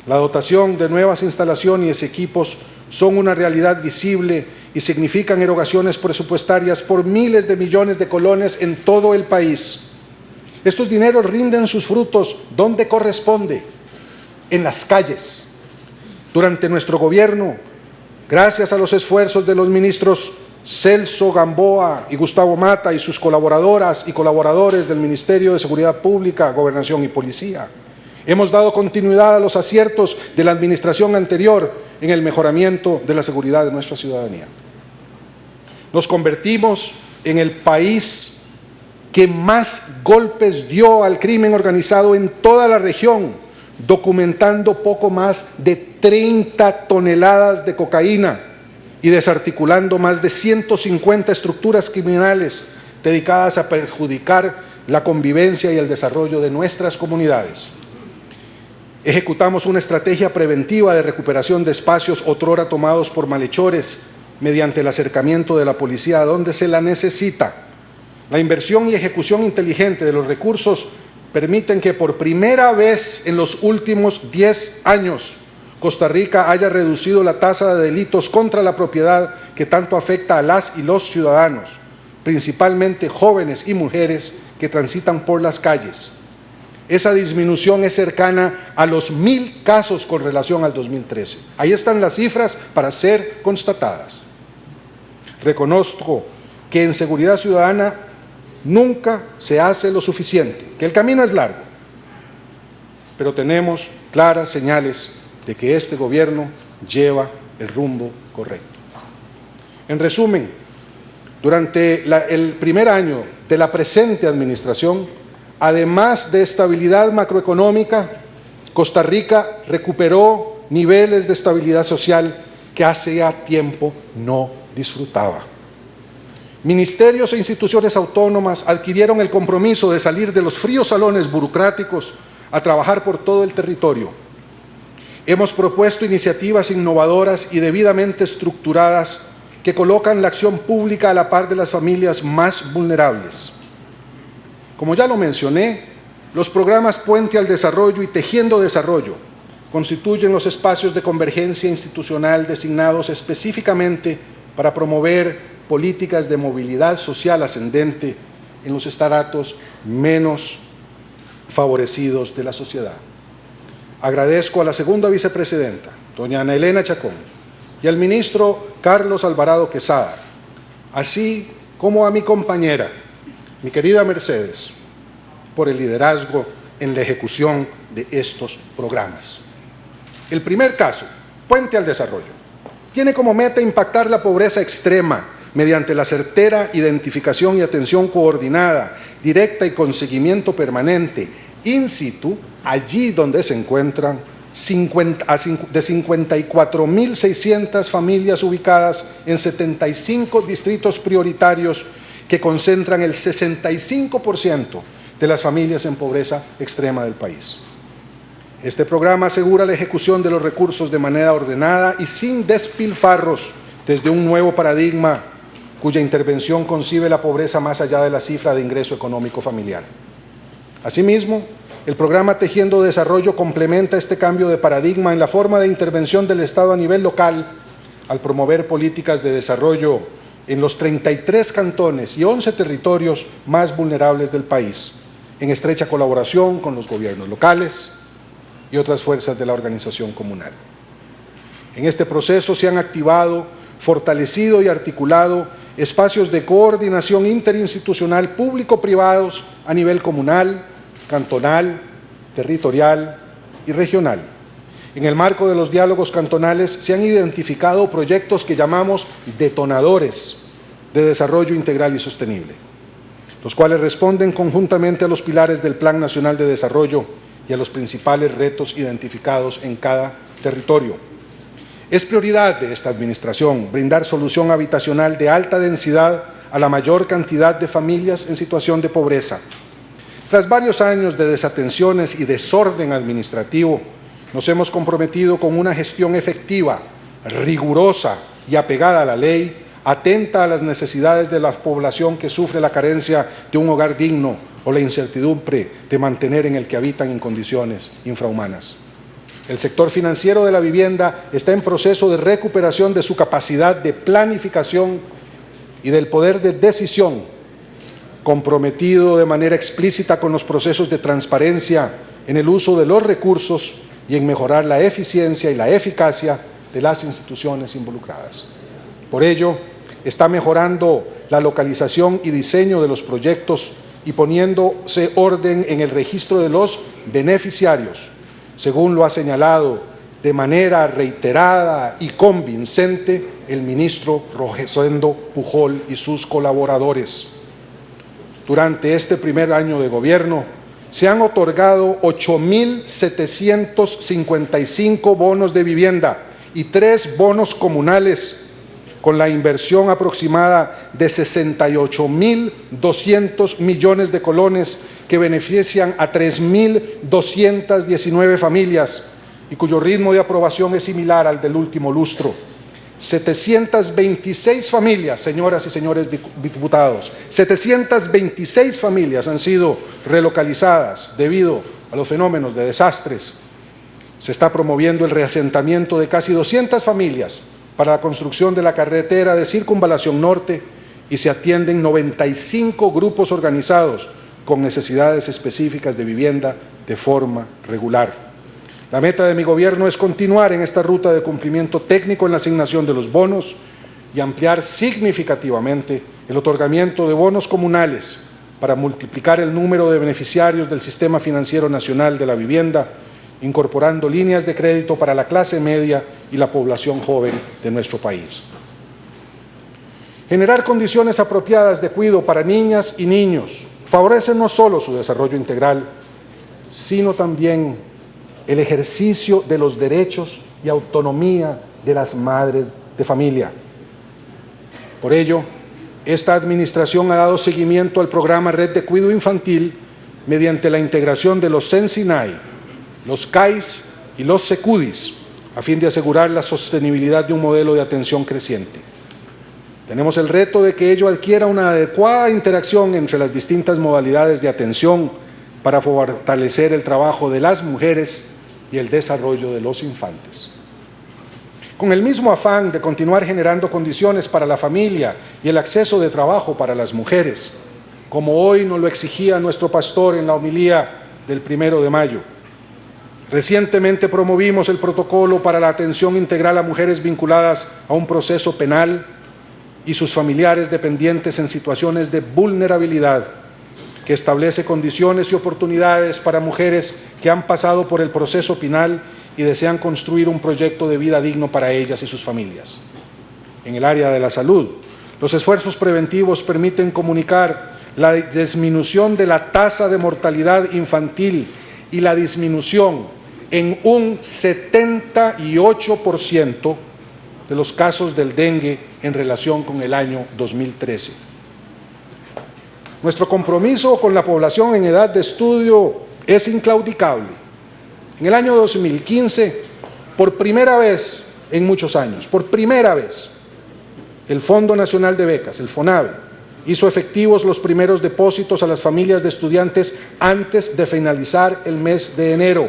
La dotación de nuevas instalaciones y equipos son una realidad visible y significan erogaciones presupuestarias por miles de millones de colones en todo el país. Estos dineros rinden sus frutos donde corresponde, en las calles. Durante nuestro gobierno, gracias a los esfuerzos de los ministros Celso Gamboa y Gustavo Mata y sus colaboradoras y colaboradores del Ministerio de Seguridad Pública, Gobernación y Policía, hemos dado continuidad a los aciertos de la administración anterior en el mejoramiento de la seguridad de nuestra ciudadanía. Nos convertimos en el país que más golpes dio al crimen organizado en toda la región, documentando poco más de 30 toneladas de cocaína y desarticulando más de 150 estructuras criminales dedicadas a perjudicar la convivencia y el desarrollo de nuestras comunidades. Ejecutamos una estrategia preventiva de recuperación de espacios otrora tomados por malhechores mediante el acercamiento de la policía a donde se la necesita. La inversión y ejecución inteligente de los recursos permiten que por primera vez en los últimos 10 años Costa Rica haya reducido la tasa de delitos contra la propiedad que tanto afecta a las y los ciudadanos, principalmente jóvenes y mujeres que transitan por las calles. Esa disminución es cercana a los 1000 casos con relación al 2013. Ahí están las cifras para ser constatadas. Reconozco que en seguridad ciudadana nunca se hace lo suficiente, que el camino es largo, pero tenemos claras señales de que este gobierno lleva el rumbo correcto. En resumen, durante el primer año de la presente administración, además de estabilidad macroeconómica, Costa Rica recuperó niveles de estabilidad social que hace ya tiempo no disfrutaba. Ministerios e instituciones autónomas adquirieron el compromiso de salir de los fríos salones burocráticos a trabajar por todo el territorio. Hemos propuesto iniciativas innovadoras y debidamente estructuradas que colocan la acción pública a la par de las familias más vulnerables. Como ya lo mencioné, los programas Puente al Desarrollo y Tejiendo Desarrollo constituyen los espacios de convergencia institucional designados específicamente para promover políticas de movilidad social ascendente en los estratos menos favorecidos de la sociedad. Agradezco a la segunda vicepresidenta, doña Ana Elena Chacón, y al ministro Carlos Alvarado Quesada, así como a mi compañera, mi querida Mercedes, por el liderazgo en la ejecución de estos programas. El primer caso, Puente al Desarrollo, tiene como meta impactar la pobreza extrema mediante la certera identificación y atención coordinada, directa y con seguimiento permanente, in situ, allí donde se encuentran de 54.600 familias ubicadas en 75 distritos prioritarios que concentran el 65% de las familias en pobreza extrema del país. Este programa asegura la ejecución de los recursos de manera ordenada y sin despilfarros desde un nuevo paradigma cuya intervención concibe la pobreza más allá de la cifra de ingreso económico familiar. Asimismo, el programa Tejiendo Desarrollo complementa este cambio de paradigma en la forma de intervención del Estado a nivel local al promover políticas de desarrollo en los 33 cantones y 11 territorios más vulnerables del país, en estrecha colaboración con los gobiernos locales y otras fuerzas de la organización comunal. En este proceso se han activado, fortalecido y articulado espacios de coordinación interinstitucional público-privados a nivel comunal, cantonal, territorial y regional. En el marco de los diálogos cantonales se han identificado proyectos que llamamos detonadores de desarrollo integral y sostenible, los cuales responden conjuntamente a los pilares del Plan Nacional de Desarrollo y a los principales retos identificados en cada territorio. Es prioridad de esta administración brindar solución habitacional de alta densidad a la mayor cantidad de familias en situación de pobreza. Tras varios años de desatenciones y desorden administrativo, nos hemos comprometido con una gestión efectiva, rigurosa y apegada a la ley, atenta a las necesidades de la población que sufre la carencia de un hogar digno o la incertidumbre de mantener en el que habitan en condiciones infrahumanas. El sector financiero de la vivienda está en proceso de recuperación de su capacidad de planificación y del poder de decisión, comprometido de manera explícita con los procesos de transparencia en el uso de los recursos y en mejorar la eficiencia y la eficacia de las instituciones involucradas. Por ello, está mejorando la localización y diseño de los proyectos y poniéndose orden en el registro de los beneficiarios, según lo ha señalado de manera reiterada y convincente el ministro Rosendo Pujol y sus colaboradores. Durante este primer año de gobierno se han otorgado 8.755 bonos de vivienda y 3 bonos comunales, con la inversión aproximada de 68.200 millones de colones que benefician a 3.219 familias y cuyo ritmo de aprobación es similar al del último lustro. 726 familias, señoras y señores diputados, 726 familias han sido relocalizadas debido a los fenómenos de desastres. Se está promoviendo el reasentamiento de casi 200 familias para la construcción de la carretera de Circunvalación Norte y se atienden 95 grupos organizados con necesidades específicas de vivienda de forma regular. La meta de mi gobierno es continuar en esta ruta de cumplimiento técnico en la asignación de los bonos y ampliar significativamente el otorgamiento de bonos comunales para multiplicar el número de beneficiarios del Sistema Financiero Nacional de la Vivienda, incorporando líneas de crédito para la clase media y la población joven de nuestro país. Generar condiciones apropiadas de cuidado para niñas y niños favorece no solo su desarrollo integral, sino también el ejercicio de los derechos y autonomía de las madres de familia. Por ello, esta administración ha dado seguimiento al programa Red de Cuidado Infantil mediante la integración de los CENSINAI, los CAIS y los SECUDIS, a fin de asegurar la sostenibilidad de un modelo de atención creciente. Tenemos el reto de que ello adquiera una adecuada interacción entre las distintas modalidades de atención para fortalecer el trabajo de las mujeres y el desarrollo de los infantes. Con el mismo afán de continuar generando condiciones para la familia y el acceso de trabajo para las mujeres, como hoy nos lo exigía nuestro pastor en la homilía del 1 de mayo. Recientemente promovimos el protocolo para la atención integral a mujeres vinculadas a un proceso penal y sus familiares dependientes en situaciones de vulnerabilidad, que establece condiciones y oportunidades para mujeres que han pasado por el proceso penal y desean construir un proyecto de vida digno para ellas y sus familias. En el área de la salud, los esfuerzos preventivos permiten comunicar la disminución de la tasa de mortalidad infantil y la disminución en un 78% de los casos del dengue en relación con el año 2013. Nuestro compromiso con la población en edad de estudio es inclaudicable. En el año 2015, por primera vez en muchos años, por primera vez, el Fondo Nacional de Becas, el FONABE, hizo efectivos los primeros depósitos a las familias de estudiantes antes de finalizar el mes de enero,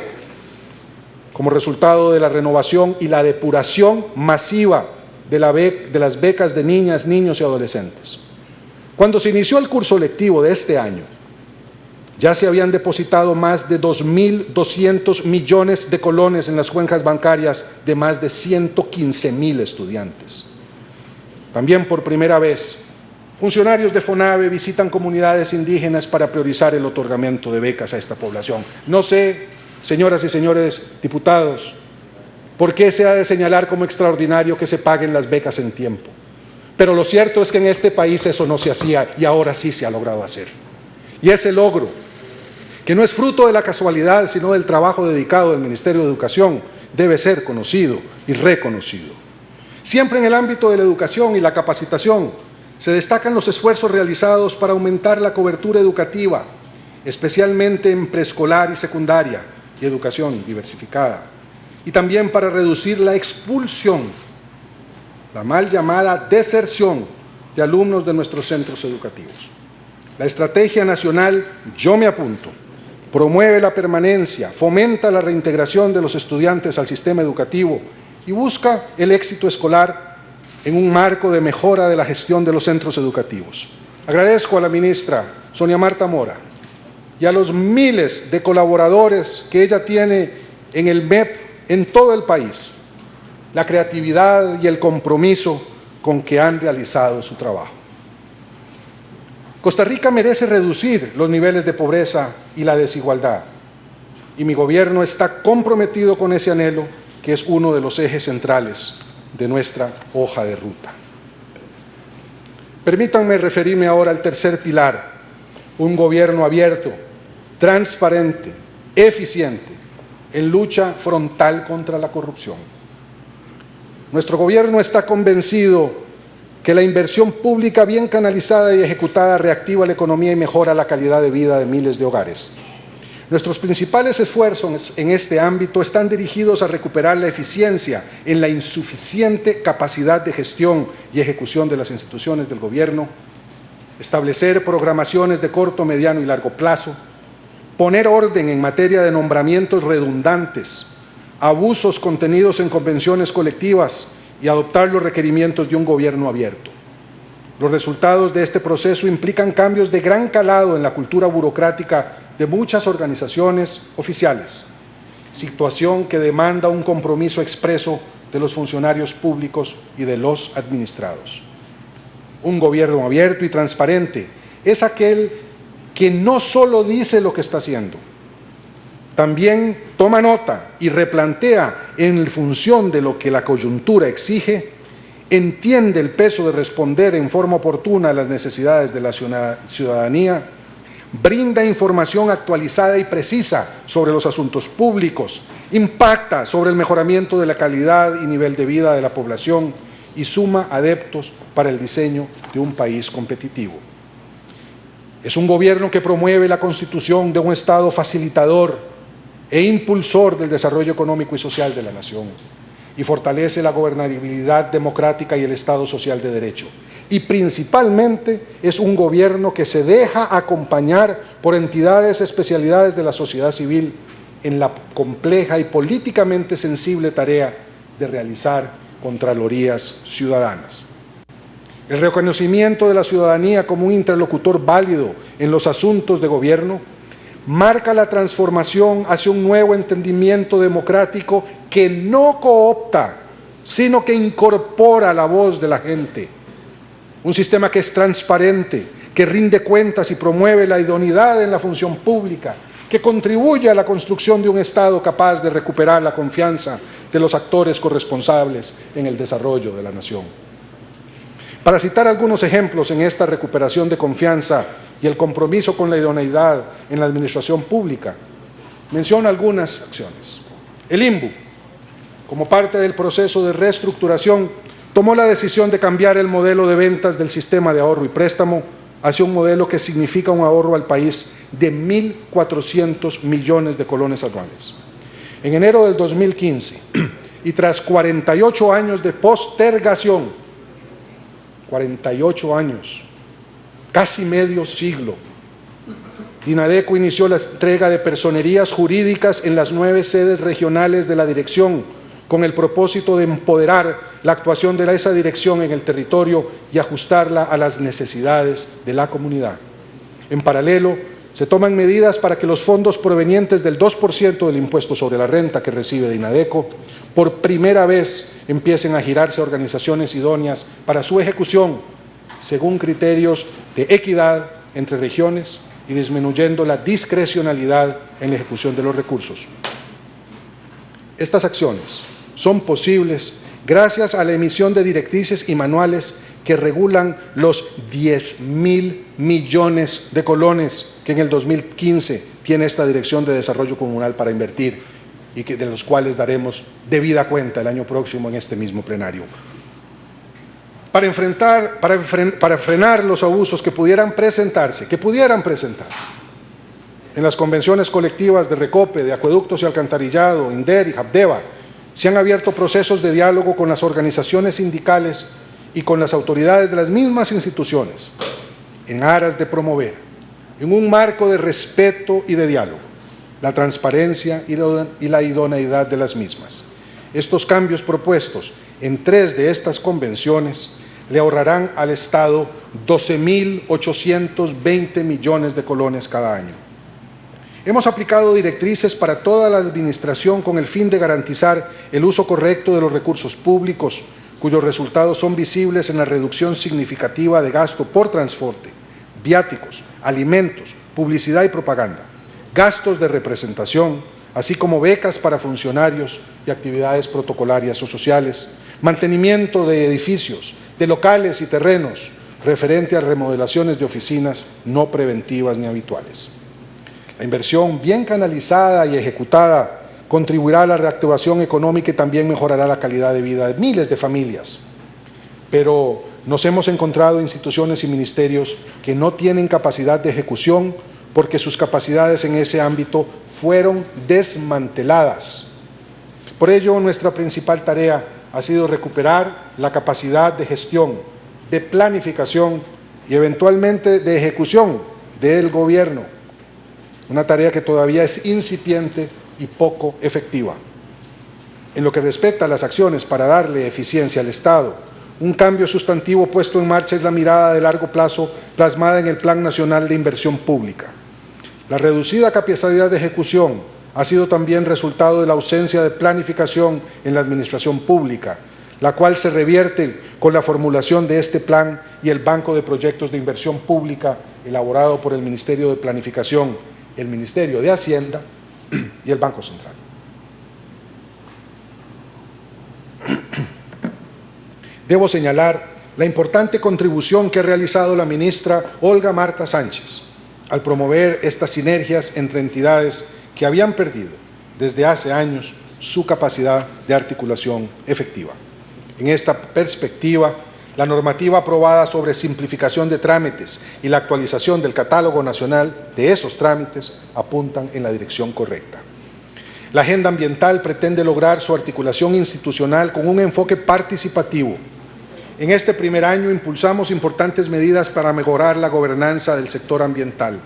como resultado de la renovación y la depuración masiva de las becas de niñas, niños y adolescentes. Cuando se inició el curso lectivo de este año, ya se habían depositado más de 2.200 millones de colones en las cuencas bancarias de más de 115.000 estudiantes. También por primera vez, funcionarios de FONABE visitan comunidades indígenas para priorizar el otorgamiento de becas a esta población. No sé, señoras y señores diputados, por qué se ha de señalar como extraordinario que se paguen las becas en tiempo. Pero lo cierto es que en este país eso no se hacía y ahora sí se ha logrado hacer. Y ese logro, que no es fruto de la casualidad, sino del trabajo dedicado del Ministerio de Educación, debe ser conocido y reconocido. Siempre en el ámbito de la educación y la capacitación se destacan los esfuerzos realizados para aumentar la cobertura educativa, especialmente en preescolar y secundaria y educación diversificada, y también para reducir la expulsión, la mal llamada deserción de alumnos de nuestros centros educativos. La estrategia nacional Yo Me Apunto promueve la permanencia, fomenta la reintegración de los estudiantes al sistema educativo y busca el éxito escolar en un marco de mejora de la gestión de los centros educativos. Agradezco a la ministra Sonia Marta Mora y a los miles de colaboradores que ella tiene en el MEP en todo el país, la creatividad y el compromiso con que han realizado su trabajo. Costa Rica merece reducir los niveles de pobreza y la desigualdad, y mi gobierno está comprometido con ese anhelo, que es uno de los ejes centrales de nuestra hoja de ruta. Permítanme referirme ahora al tercer pilar, un gobierno abierto, transparente, eficiente, en lucha frontal contra la corrupción. Nuestro gobierno está convencido que la inversión pública bien canalizada y ejecutada reactiva la economía y mejora la calidad de vida de miles de hogares. Nuestros principales esfuerzos en este ámbito están dirigidos a recuperar la eficiencia en la insuficiente capacidad de gestión y ejecución de las instituciones del gobierno, establecer programaciones de corto, mediano y largo plazo, poner orden en materia de nombramientos redundantes, abusos contenidos en convenciones colectivas y adoptar los requerimientos de un gobierno abierto. Los resultados de este proceso implican cambios de gran calado en la cultura burocrática de muchas organizaciones oficiales, situación que demanda un compromiso expreso de los funcionarios públicos y de los administrados. Un gobierno abierto y transparente es aquel que no solo dice lo que está haciendo, también toma nota y replantea en función de lo que la coyuntura exige, entiende el peso de responder en forma oportuna a las necesidades de la ciudadanía, brinda información actualizada y precisa sobre los asuntos públicos, impacta sobre el mejoramiento de la calidad y nivel de vida de la población y suma adeptos para el diseño de un país competitivo. Es un gobierno que promueve la constitución de un Estado facilitador e impulsor del desarrollo económico y social de la nación, y fortalece la gobernabilidad democrática y el Estado social de derecho. Y principalmente es un gobierno que se deja acompañar por entidades, especialidades de la sociedad civil en la compleja y políticamente sensible tarea de realizar contralorías ciudadanas. El reconocimiento de la ciudadanía como un interlocutor válido en los asuntos de gobierno marca la transformación hacia un nuevo entendimiento democrático que no coopta, sino que incorpora la voz de la gente. Un sistema que es transparente, que rinde cuentas y promueve la idoneidad en la función pública, que contribuye a la construcción de un Estado capaz de recuperar la confianza de los actores corresponsables en el desarrollo de la nación. Para citar algunos ejemplos en esta recuperación de confianza y el compromiso con la idoneidad en la administración pública, menciono algunas acciones. El INBU, como parte del proceso de reestructuración, tomó la decisión de cambiar el modelo de ventas del sistema de ahorro y préstamo hacia un modelo que significa un ahorro al país de 1.400 millones de colones anuales. En enero del 2015, y tras 48 años de postergación, 48 años, casi medio siglo, Dinadeco inició la entrega de personerías jurídicas en las 9 sedes regionales de la dirección, con el propósito de empoderar la actuación de esa dirección en el territorio y ajustarla a las necesidades de la comunidad. En paralelo, se toman medidas para que los fondos provenientes del 2% del impuesto sobre la renta que recibe Dinadeco, por primera vez empiecen a girarse a organizaciones idóneas para su ejecución, según criterios de equidad entre regiones y disminuyendo la discrecionalidad en la ejecución de los recursos. Estas acciones son posibles gracias a la emisión de directrices y manuales que regulan los 10.000 millones de colones que en el 2015 tiene esta Dirección de Desarrollo Comunal para invertir y de los cuales daremos debida cuenta el año próximo en este mismo plenario. Para frenar los abusos que pudieran presentarse en las convenciones colectivas de Recope, de Acueductos y Alcantarillado, INDER y Habdeba, se han abierto procesos de diálogo con las organizaciones sindicales y con las autoridades de las mismas instituciones, en aras de promover, en un marco de respeto y de diálogo, la transparencia y la idoneidad de las mismas. Estos cambios propuestos en 3 de estas convenciones le ahorrarán al Estado 12.820 millones de colones cada año. Hemos aplicado directrices para toda la administración con el fin de garantizar el uso correcto de los recursos públicos, cuyos resultados son visibles en la reducción significativa de gasto por transporte, viáticos, alimentos, publicidad y propaganda, gastos de representación, así como becas para funcionarios y actividades protocolarias o sociales, mantenimiento de edificios, de locales y terrenos, referente a remodelaciones de oficinas no preventivas ni habituales. La inversión bien canalizada y ejecutada contribuirá a la reactivación económica y también mejorará la calidad de vida de miles de familias. Pero nos hemos encontrado instituciones y ministerios que no tienen capacidad de ejecución porque sus capacidades en ese ámbito fueron desmanteladas. Por ello, nuestra principal tarea ha sido recuperar la capacidad de gestión, de planificación y eventualmente de ejecución del gobierno. Una tarea que todavía es incipiente y poco efectiva. En lo que respecta a las acciones para darle eficiencia al Estado, un cambio sustantivo puesto en marcha es la mirada de largo plazo plasmada en el Plan Nacional de Inversión Pública. La reducida capacidad de ejecución ha sido también resultado de la ausencia de planificación en la administración pública, la cual se revierte con la formulación de este plan y el Banco de Proyectos de Inversión Pública elaborado por el Ministerio de Planificación, el Ministerio de Hacienda y el Banco Central. Debo señalar la importante contribución que ha realizado la ministra Olga Marta Sánchez al promover estas sinergias entre entidades que habían perdido desde hace años su capacidad de articulación efectiva. En esta perspectiva, la normativa aprobada sobre simplificación de trámites y la actualización del catálogo nacional de esos trámites apuntan en la dirección correcta. La agenda ambiental pretende lograr su articulación institucional con un enfoque participativo. En este primer año impulsamos importantes medidas para mejorar la gobernanza del sector ambiental.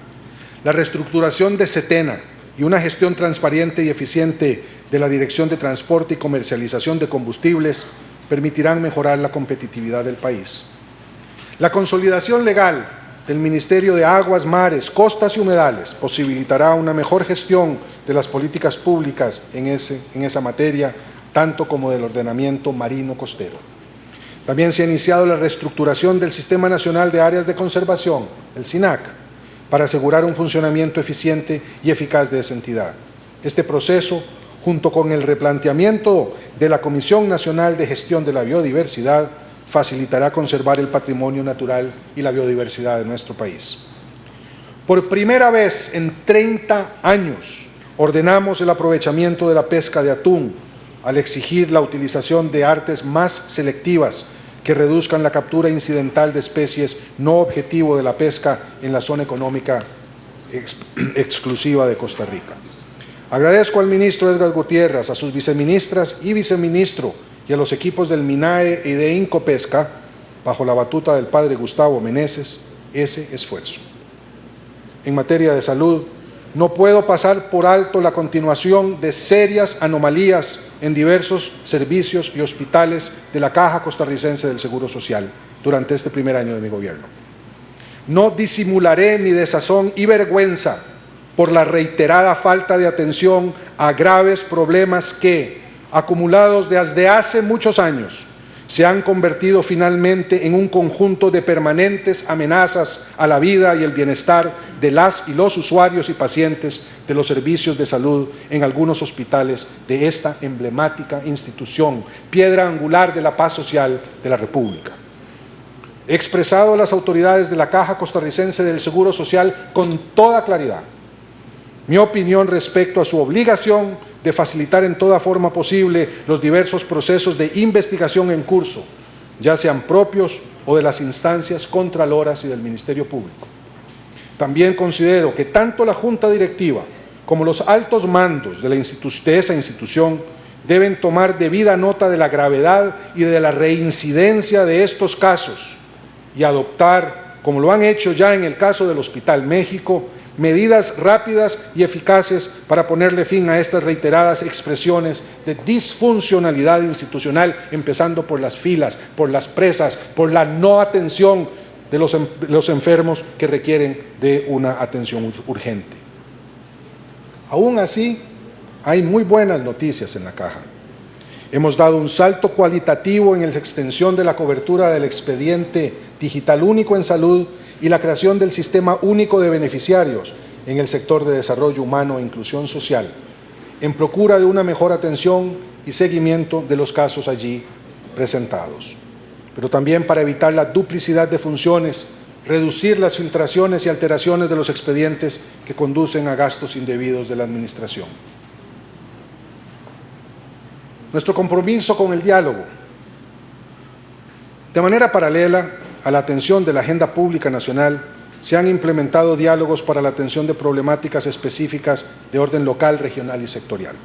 La reestructuración de SETENA y una gestión transparente y eficiente de la Dirección de Transporte y Comercialización de Combustibles permitirán mejorar la competitividad del país. La consolidación legal del Ministerio de Aguas, Mares, Costas y Humedales posibilitará una mejor gestión de las políticas públicas en esa materia, tanto como del ordenamiento marino costero. También se ha iniciado la reestructuración del Sistema Nacional de Áreas de Conservación, el SINAC, para asegurar un funcionamiento eficiente y eficaz de esa entidad. Este proceso, junto con el replanteamiento de la Comisión Nacional de Gestión de la Biodiversidad, facilitará conservar el patrimonio natural y la biodiversidad de nuestro país. Por primera vez en 30 años, ordenamos el aprovechamiento de la pesca de atún al exigir la utilización de artes más selectivas que reduzcan la captura incidental de especies no objetivo de la pesca en la zona económica exclusiva de Costa Rica. Agradezco al ministro Edgar Gutiérrez, a sus viceministras y viceministro y a los equipos del MINAE y de Incopesca, bajo la batuta del padre Gustavo Meneses, ese esfuerzo. En materia de salud, no puedo pasar por alto la continuación de serias anomalías en diversos servicios y hospitales de la Caja Costarricense del Seguro Social durante este primer año de mi gobierno. No disimularé mi desazón y vergüenza por la reiterada falta de atención a graves problemas que, acumulados desde hace muchos años, se han convertido finalmente en un conjunto de permanentes amenazas a la vida y el bienestar de las y los usuarios y pacientes de los servicios de salud en algunos hospitales de esta emblemática institución, piedra angular de la paz social de la República. He expresado a las autoridades de la Caja Costarricense del Seguro Social con toda claridad mi opinión respecto a su obligación de facilitar en toda forma posible los diversos procesos de investigación en curso, ya sean propios o de las instancias contraloras y del Ministerio Público. También considero que tanto la Junta Directiva como los altos mandos de esa institución deben tomar debida nota de la gravedad y de la reincidencia de estos casos y adoptar, como lo han hecho ya en el caso del Hospital México, medidas rápidas y eficaces para ponerle fin a estas reiteradas expresiones de disfuncionalidad institucional, empezando por las filas, por las presas, por la no atención de los enfermos que requieren de una atención urgente. Aún así, hay muy buenas noticias en la Caja. Hemos dado un salto cualitativo en la extensión de la cobertura del expediente digital único en salud y la creación del Sistema Único de Beneficiarios en el sector de desarrollo humano e inclusión social, en procura de una mejor atención y seguimiento de los casos allí presentados. Pero también para evitar la duplicidad de funciones, reducir las filtraciones y alteraciones de los expedientes que conducen a gastos indebidos de la Administración. Nuestro compromiso con el diálogo. De manera paralela a la atención de la agenda pública nacional, se han implementado diálogos para la atención de problemáticas específicas de orden local, regional y sectorial.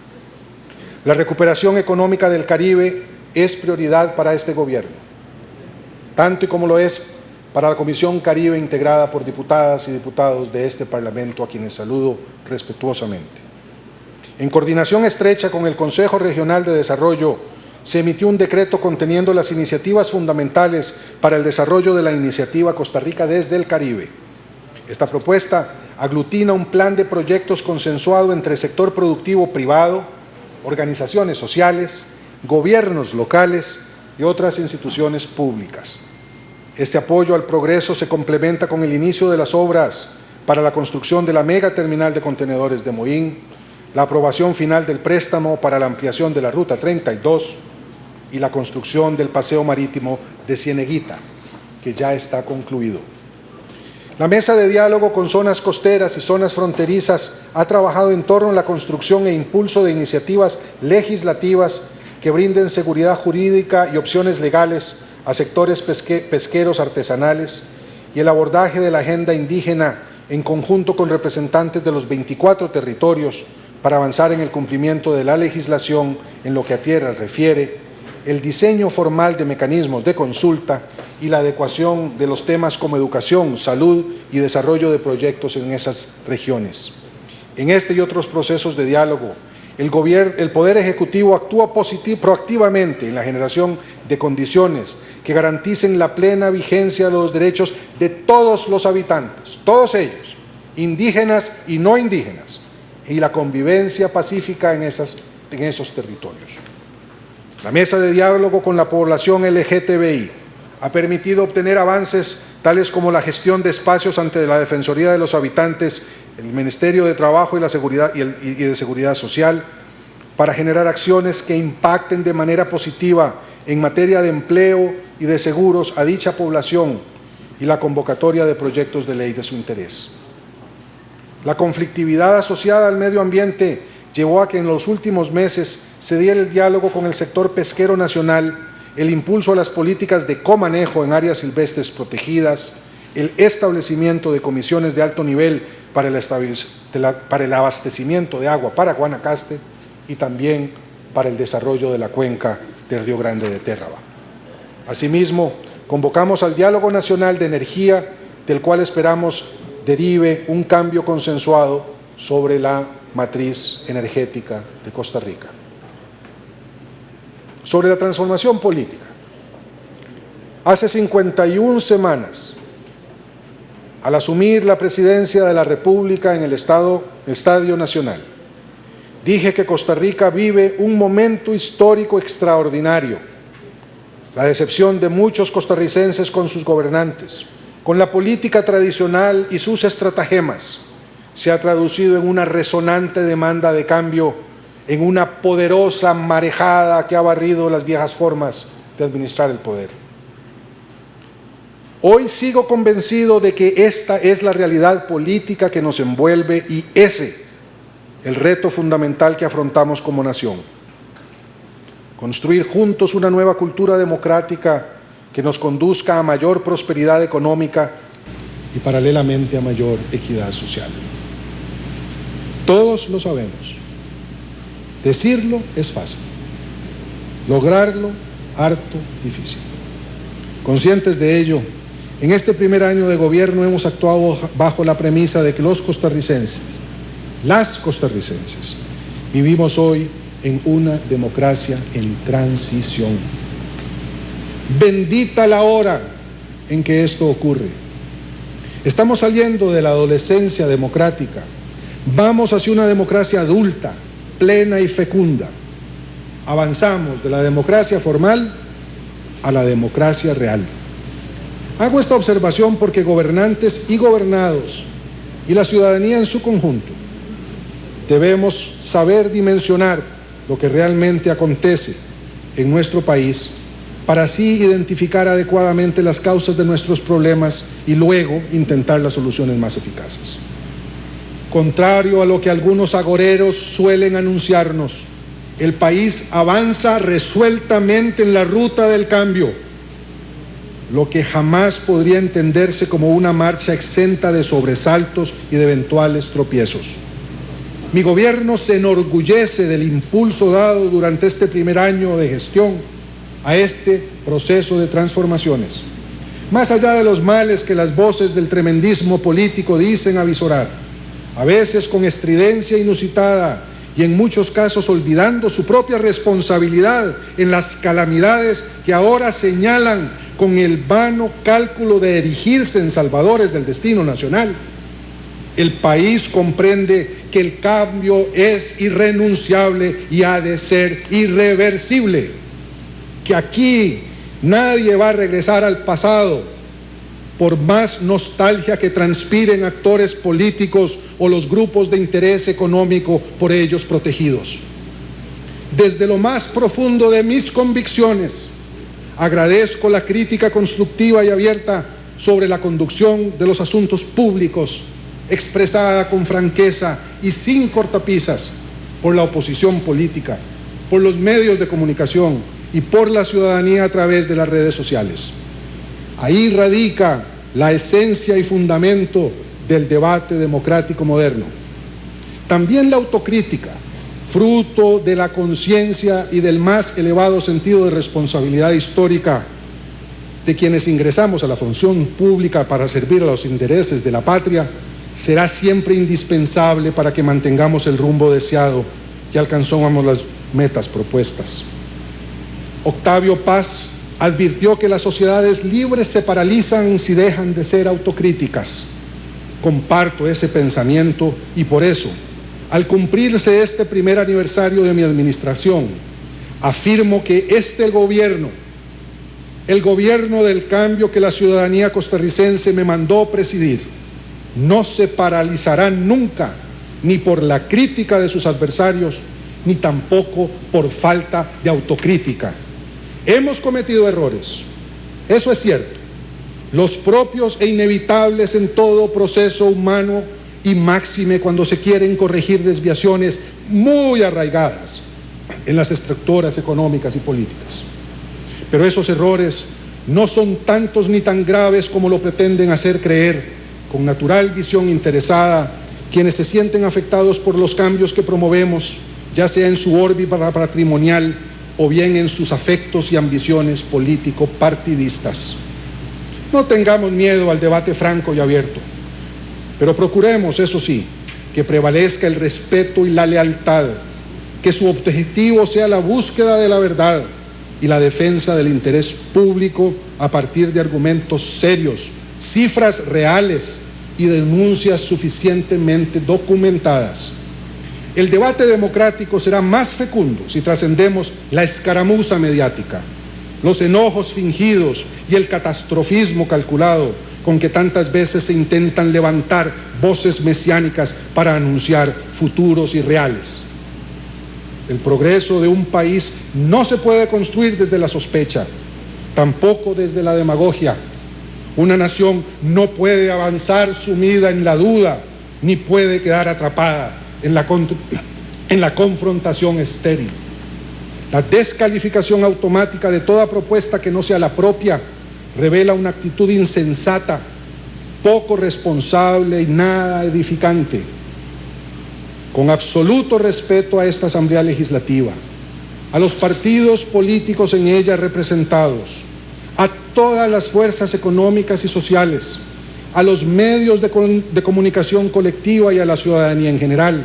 La recuperación económica del Caribe es prioridad para este gobierno, tanto y como lo es para la Comisión Caribe integrada por diputadas y diputados de este Parlamento, a quienes saludo respetuosamente. En coordinación estrecha con el Consejo Regional de Desarrollo, se emitió un decreto conteniendo las iniciativas fundamentales para el desarrollo de la iniciativa Costa Rica desde el Caribe. Esta propuesta aglutina un plan de proyectos consensuado entre el sector productivo privado, organizaciones sociales, gobiernos locales y otras instituciones públicas. Este apoyo al progreso se complementa con el inicio de las obras para la construcción de la mega terminal de contenedores de Moín, la aprobación final del préstamo para la ampliación de la Ruta 32 y la construcción del paseo marítimo de Cieneguita, que ya está concluido. La mesa de diálogo con zonas costeras y zonas fronterizas ha trabajado en torno a la construcción e impulso de iniciativas legislativas que brinden seguridad jurídica y opciones legales a sectores pesqueros artesanales, y el abordaje de la agenda indígena en conjunto con representantes de los 24 territorios para avanzar en el cumplimiento de la legislación en lo que a tierras refiere, el diseño formal de mecanismos de consulta y la adecuación de los temas como educación, salud y desarrollo de proyectos en esas regiones. En este y otros procesos de diálogo, el Poder Ejecutivo actúa proactivamente en la generación de condiciones que garanticen la plena vigencia de los derechos de todos los habitantes, todos ellos, indígenas y no indígenas, y la convivencia pacífica en esos territorios. La mesa de diálogo con la población LGTBI ha permitido obtener avances tales como la gestión de espacios ante la Defensoría de los Habitantes, el Ministerio de Trabajo y de Seguridad Social, para generar acciones que impacten de manera positiva en materia de empleo y de seguros a dicha población y la convocatoria de proyectos de ley de su interés. La conflictividad asociada al medio ambiente llevó a que en los últimos meses se diera el diálogo con el sector pesquero nacional, el impulso a las políticas de comanejo en áreas silvestres protegidas, el establecimiento de comisiones de alto nivel para el abastecimiento de agua para Guanacaste y también para el desarrollo de la cuenca del Río Grande de Térraba. Asimismo, convocamos al Diálogo Nacional de Energía, del cual esperamos derive un cambio consensuado sobre la matriz energética de Costa Rica. Sobre la transformación política. Hace 51 semanas, al asumir la presidencia de la República en el Estadio Nacional, dije que Costa Rica vive un momento histórico extraordinario. La decepción de muchos costarricenses con sus gobernantes, con la política tradicional y sus estratagemas, se ha traducido en una resonante demanda de cambio, en una poderosa marejada que ha barrido las viejas formas de administrar el poder. Hoy sigo convencido de que esta es la realidad política que nos envuelve y ese el reto fundamental que afrontamos como nación. Construir juntos una nueva cultura democrática que nos conduzca a mayor prosperidad económica y paralelamente a mayor equidad social. Todos lo sabemos. Decirlo es fácil. Lograrlo, harto difícil. Conscientes de ello, en este primer año de gobierno hemos actuado bajo la premisa de que los costarricenses, las costarricenses, vivimos hoy en una democracia en transición. Bendita la hora en que esto ocurre. Estamos saliendo de la adolescencia democrática. Vamos hacia una democracia adulta, plena y fecunda. Avanzamos de la democracia formal a la democracia real. Hago esta observación porque gobernantes y gobernados y la ciudadanía en su conjunto debemos saber dimensionar lo que realmente acontece en nuestro país para así identificar adecuadamente las causas de nuestros problemas y luego intentar las soluciones más eficaces. Contrario a lo que algunos agoreros suelen anunciarnos, el país avanza resueltamente en la ruta del cambio, lo que jamás podría entenderse como una marcha exenta de sobresaltos y de eventuales tropiezos. Mi gobierno se enorgullece del impulso dado durante este primer año de gestión a este proceso de transformaciones. Más allá de los males que las voces del tremendismo político dicen avisorar, a veces con estridencia inusitada y en muchos casos olvidando su propia responsabilidad en las calamidades que ahora señalan con el vano cálculo de erigirse en salvadores del destino nacional, el país comprende que el cambio es irrenunciable y ha de ser irreversible, que aquí nadie va a regresar al pasado, por más nostalgia que transpiren actores políticos o los grupos de interés económico por ellos protegidos. Desde lo más profundo de mis convicciones, agradezco la crítica constructiva y abierta sobre la conducción de los asuntos públicos, expresada con franqueza y sin cortapisas por la oposición política, por los medios de comunicación y por la ciudadanía a través de las redes sociales. Ahí radica la esencia y fundamento del debate democrático moderno. También la autocrítica, fruto de la conciencia y del más elevado sentido de responsabilidad histórica de quienes ingresamos a la función pública para servir a los intereses de la patria, será siempre indispensable para que mantengamos el rumbo deseado y alcanzamos las metas propuestas. Octavio Paz advirtió que las sociedades libres se paralizan si dejan de ser autocríticas. Comparto ese pensamiento y por eso, al cumplirse este primer aniversario de mi administración, afirmo que este gobierno, el gobierno del cambio que la ciudadanía costarricense me mandó presidir, no se paralizará nunca, ni por la crítica de sus adversarios, ni tampoco por falta de autocrítica. Hemos cometido errores, eso es cierto, los propios e inevitables en todo proceso humano y máxime cuando se quieren corregir desviaciones muy arraigadas en las estructuras económicas y políticas. Pero esos errores no son tantos ni tan graves como lo pretenden hacer creer, con natural visión interesada, quienes se sienten afectados por los cambios que promovemos, ya sea en su órbita patrimonial o bien en sus afectos y ambiciones político-partidistas. No tengamos miedo al debate franco y abierto, pero procuremos, eso sí, que prevalezca el respeto y la lealtad, que su objetivo sea la búsqueda de la verdad y la defensa del interés público a partir de argumentos serios, cifras reales y denuncias suficientemente documentadas. El debate democrático será más fecundo si trascendemos la escaramuza mediática, los enojos fingidos y el catastrofismo calculado con que tantas veces se intentan levantar voces mesiánicas para anunciar futuros irreales. El progreso de un país no se puede construir desde la sospecha, tampoco desde la demagogia. Una nación no puede avanzar sumida en la duda, ni puede quedar atrapada en la confrontación estéril. La descalificación automática de toda propuesta que no sea la propia revela una actitud insensata, poco responsable y nada edificante. Con absoluto respeto a esta Asamblea Legislativa, a los partidos políticos en ella representados, a todas las fuerzas económicas y sociales, a los medios de comunicación colectiva y a la ciudadanía en general,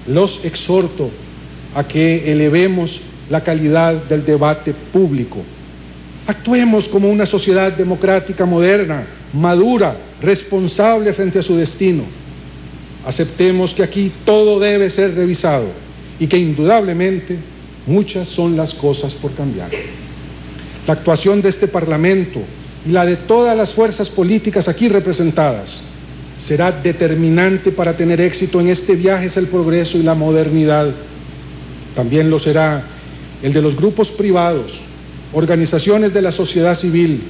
los exhorto a que elevemos la calidad del debate público. Actuemos como una sociedad democrática moderna, madura, responsable frente a su destino. Aceptemos que aquí todo debe ser revisado y que indudablemente muchas son las cosas por cambiar. La actuación de este Parlamento y la de todas las fuerzas políticas aquí representadas será determinante para tener éxito en este viaje hacia el progreso y la modernidad. También lo será el de los grupos privados, organizaciones de la sociedad civil,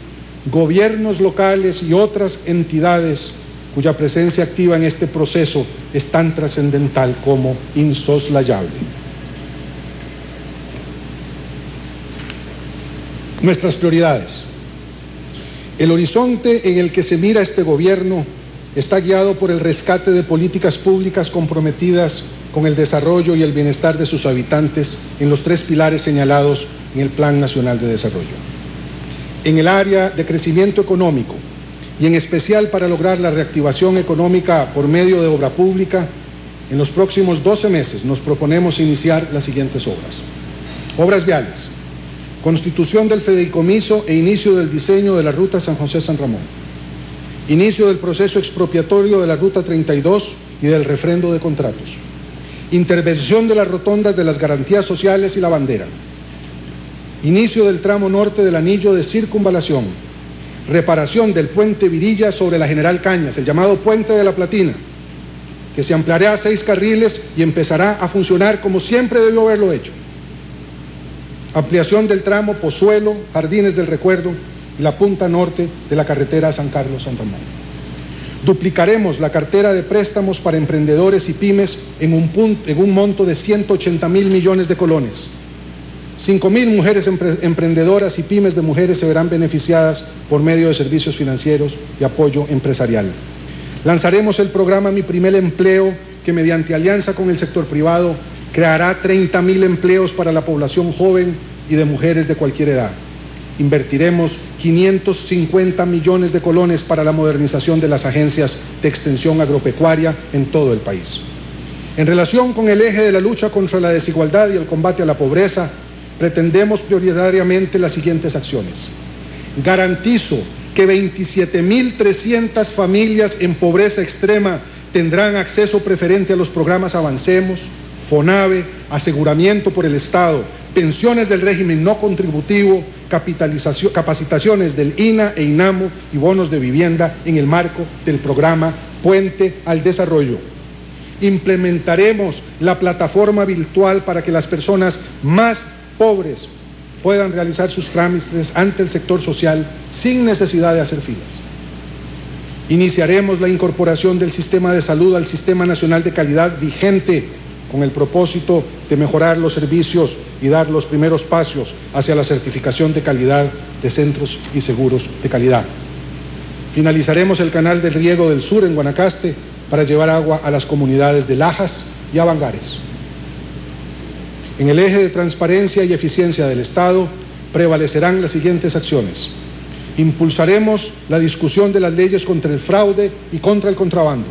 gobiernos locales y otras entidades cuya presencia activa en este proceso es tan trascendental como insoslayable. Nuestras prioridades. El horizonte en el que se mira este gobierno está guiado por el rescate de políticas públicas comprometidas con el desarrollo y el bienestar de sus habitantes en los 3 pilares señalados en el Plan Nacional de Desarrollo. En el área de crecimiento económico, y en especial para lograr la reactivación económica por medio de obra pública, en los próximos 12 meses nos proponemos iniciar las siguientes obras. Obras viales, constitución del fideicomiso e inicio del diseño de la ruta San José-San Ramón, inicio del proceso expropiatorio de la ruta 32 y del refrendo de contratos, intervención de las rotondas de las garantías sociales y la bandera, inicio del tramo norte del anillo de circunvalación, reparación del puente Virilla sobre la General Cañas, el llamado Puente de la Platina, que se ampliará a 6 carriles y empezará a funcionar como siempre debió haberlo hecho. Ampliación del tramo Pozuelo, Jardines del Recuerdo y la punta norte de la carretera San Carlos-San Ramón. Duplicaremos la cartera de préstamos para emprendedores y pymes en un monto de 180.000 millones de colones, 5.000 mujeres emprendedoras y pymes de mujeres se verán beneficiadas por medio de servicios financieros y apoyo empresarial. Lanzaremos el programa Mi Primer Empleo, que mediante alianza con el sector privado creará 30.000 empleos para la población joven y de mujeres de cualquier edad. Invertiremos 550 millones de colones para la modernización de las agencias de extensión agropecuaria en todo el país. En relación con el eje de la lucha contra la desigualdad y el combate a la pobreza, pretendemos prioritariamente las siguientes acciones. Garantizo que 27.300 familias en pobreza extrema tendrán acceso preferente a los programas Avancemos, FONAVE, aseguramiento por el Estado, pensiones del régimen no contributivo, capacitaciones del INA e INAMO y bonos de vivienda en el marco del programa Puente al Desarrollo. Implementaremos la plataforma virtual para que las personas más pobres puedan realizar sus trámites ante el sector social sin necesidad de hacer filas. Iniciaremos la incorporación del sistema de salud al Sistema Nacional de Calidad vigente con el propósito de mejorar los servicios y dar los primeros pasos hacia la certificación de calidad de centros y seguros de calidad. Finalizaremos el canal del riego del sur en Guanacaste para llevar agua a las comunidades de Lajas y Avangares. En el eje de transparencia y eficiencia del Estado prevalecerán las siguientes acciones. Impulsaremos la discusión de las leyes contra el fraude y contra el contrabando.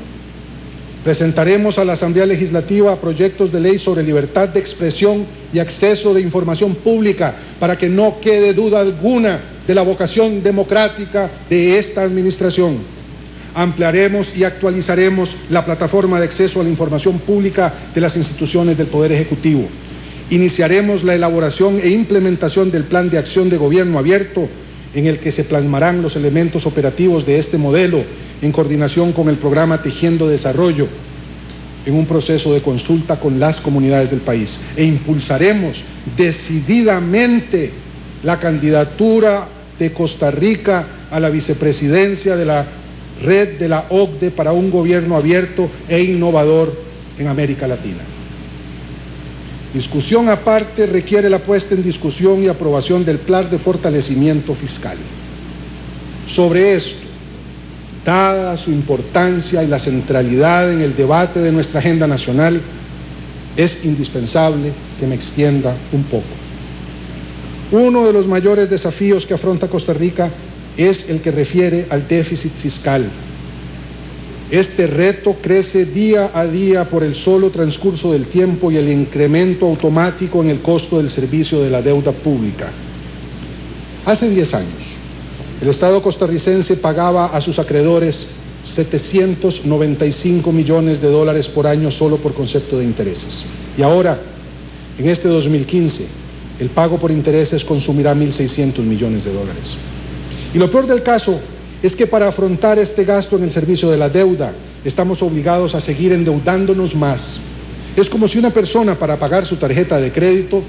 Presentaremos a la Asamblea Legislativa proyectos de ley sobre libertad de expresión y acceso de información pública para que no quede duda alguna de la vocación democrática de esta administración. Ampliaremos y actualizaremos la plataforma de acceso a la información pública de las instituciones del Poder Ejecutivo. Iniciaremos la elaboración e implementación del Plan de Acción de Gobierno Abierto, en el que se plasmarán los elementos operativos de este modelo en coordinación con el programa Tejiendo Desarrollo, en un proceso de consulta con las comunidades del país. E impulsaremos decididamente la candidatura de Costa Rica a la vicepresidencia de la red de la OCDE para un gobierno abierto e innovador en América Latina. Discusión aparte requiere la puesta en discusión y aprobación del plan de fortalecimiento fiscal. Sobre esto, dada su importancia y la centralidad en el debate de nuestra agenda nacional, es indispensable que me extienda un poco. Uno de los mayores desafíos que afronta Costa Rica es el que refiere al déficit fiscal. Este reto crece día a día por el solo transcurso del tiempo y el incremento automático en el costo del servicio de la deuda pública. Hace 10 años, el Estado costarricense pagaba a sus acreedores 795 millones de dólares por año solo por concepto de intereses. Y ahora, en este 2015, el pago por intereses consumirá 1.600 millones de dólares. Y lo peor del caso es que para afrontar este gasto en el servicio de la deuda, estamos obligados a seguir endeudándonos más. Es como si una persona para pagar su tarjeta de crédito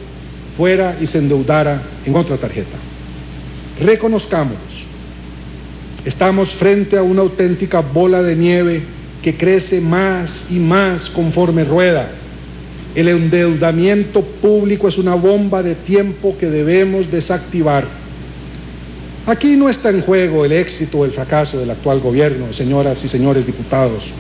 fuera y se endeudara en otra tarjeta. Reconozcámonos, estamos frente a una auténtica bola de nieve que crece más y más conforme rueda. El endeudamiento público es una bomba de tiempo que debemos desactivar. Aquí no está en juego el éxito o el fracaso del actual gobierno, señoras y señores diputados,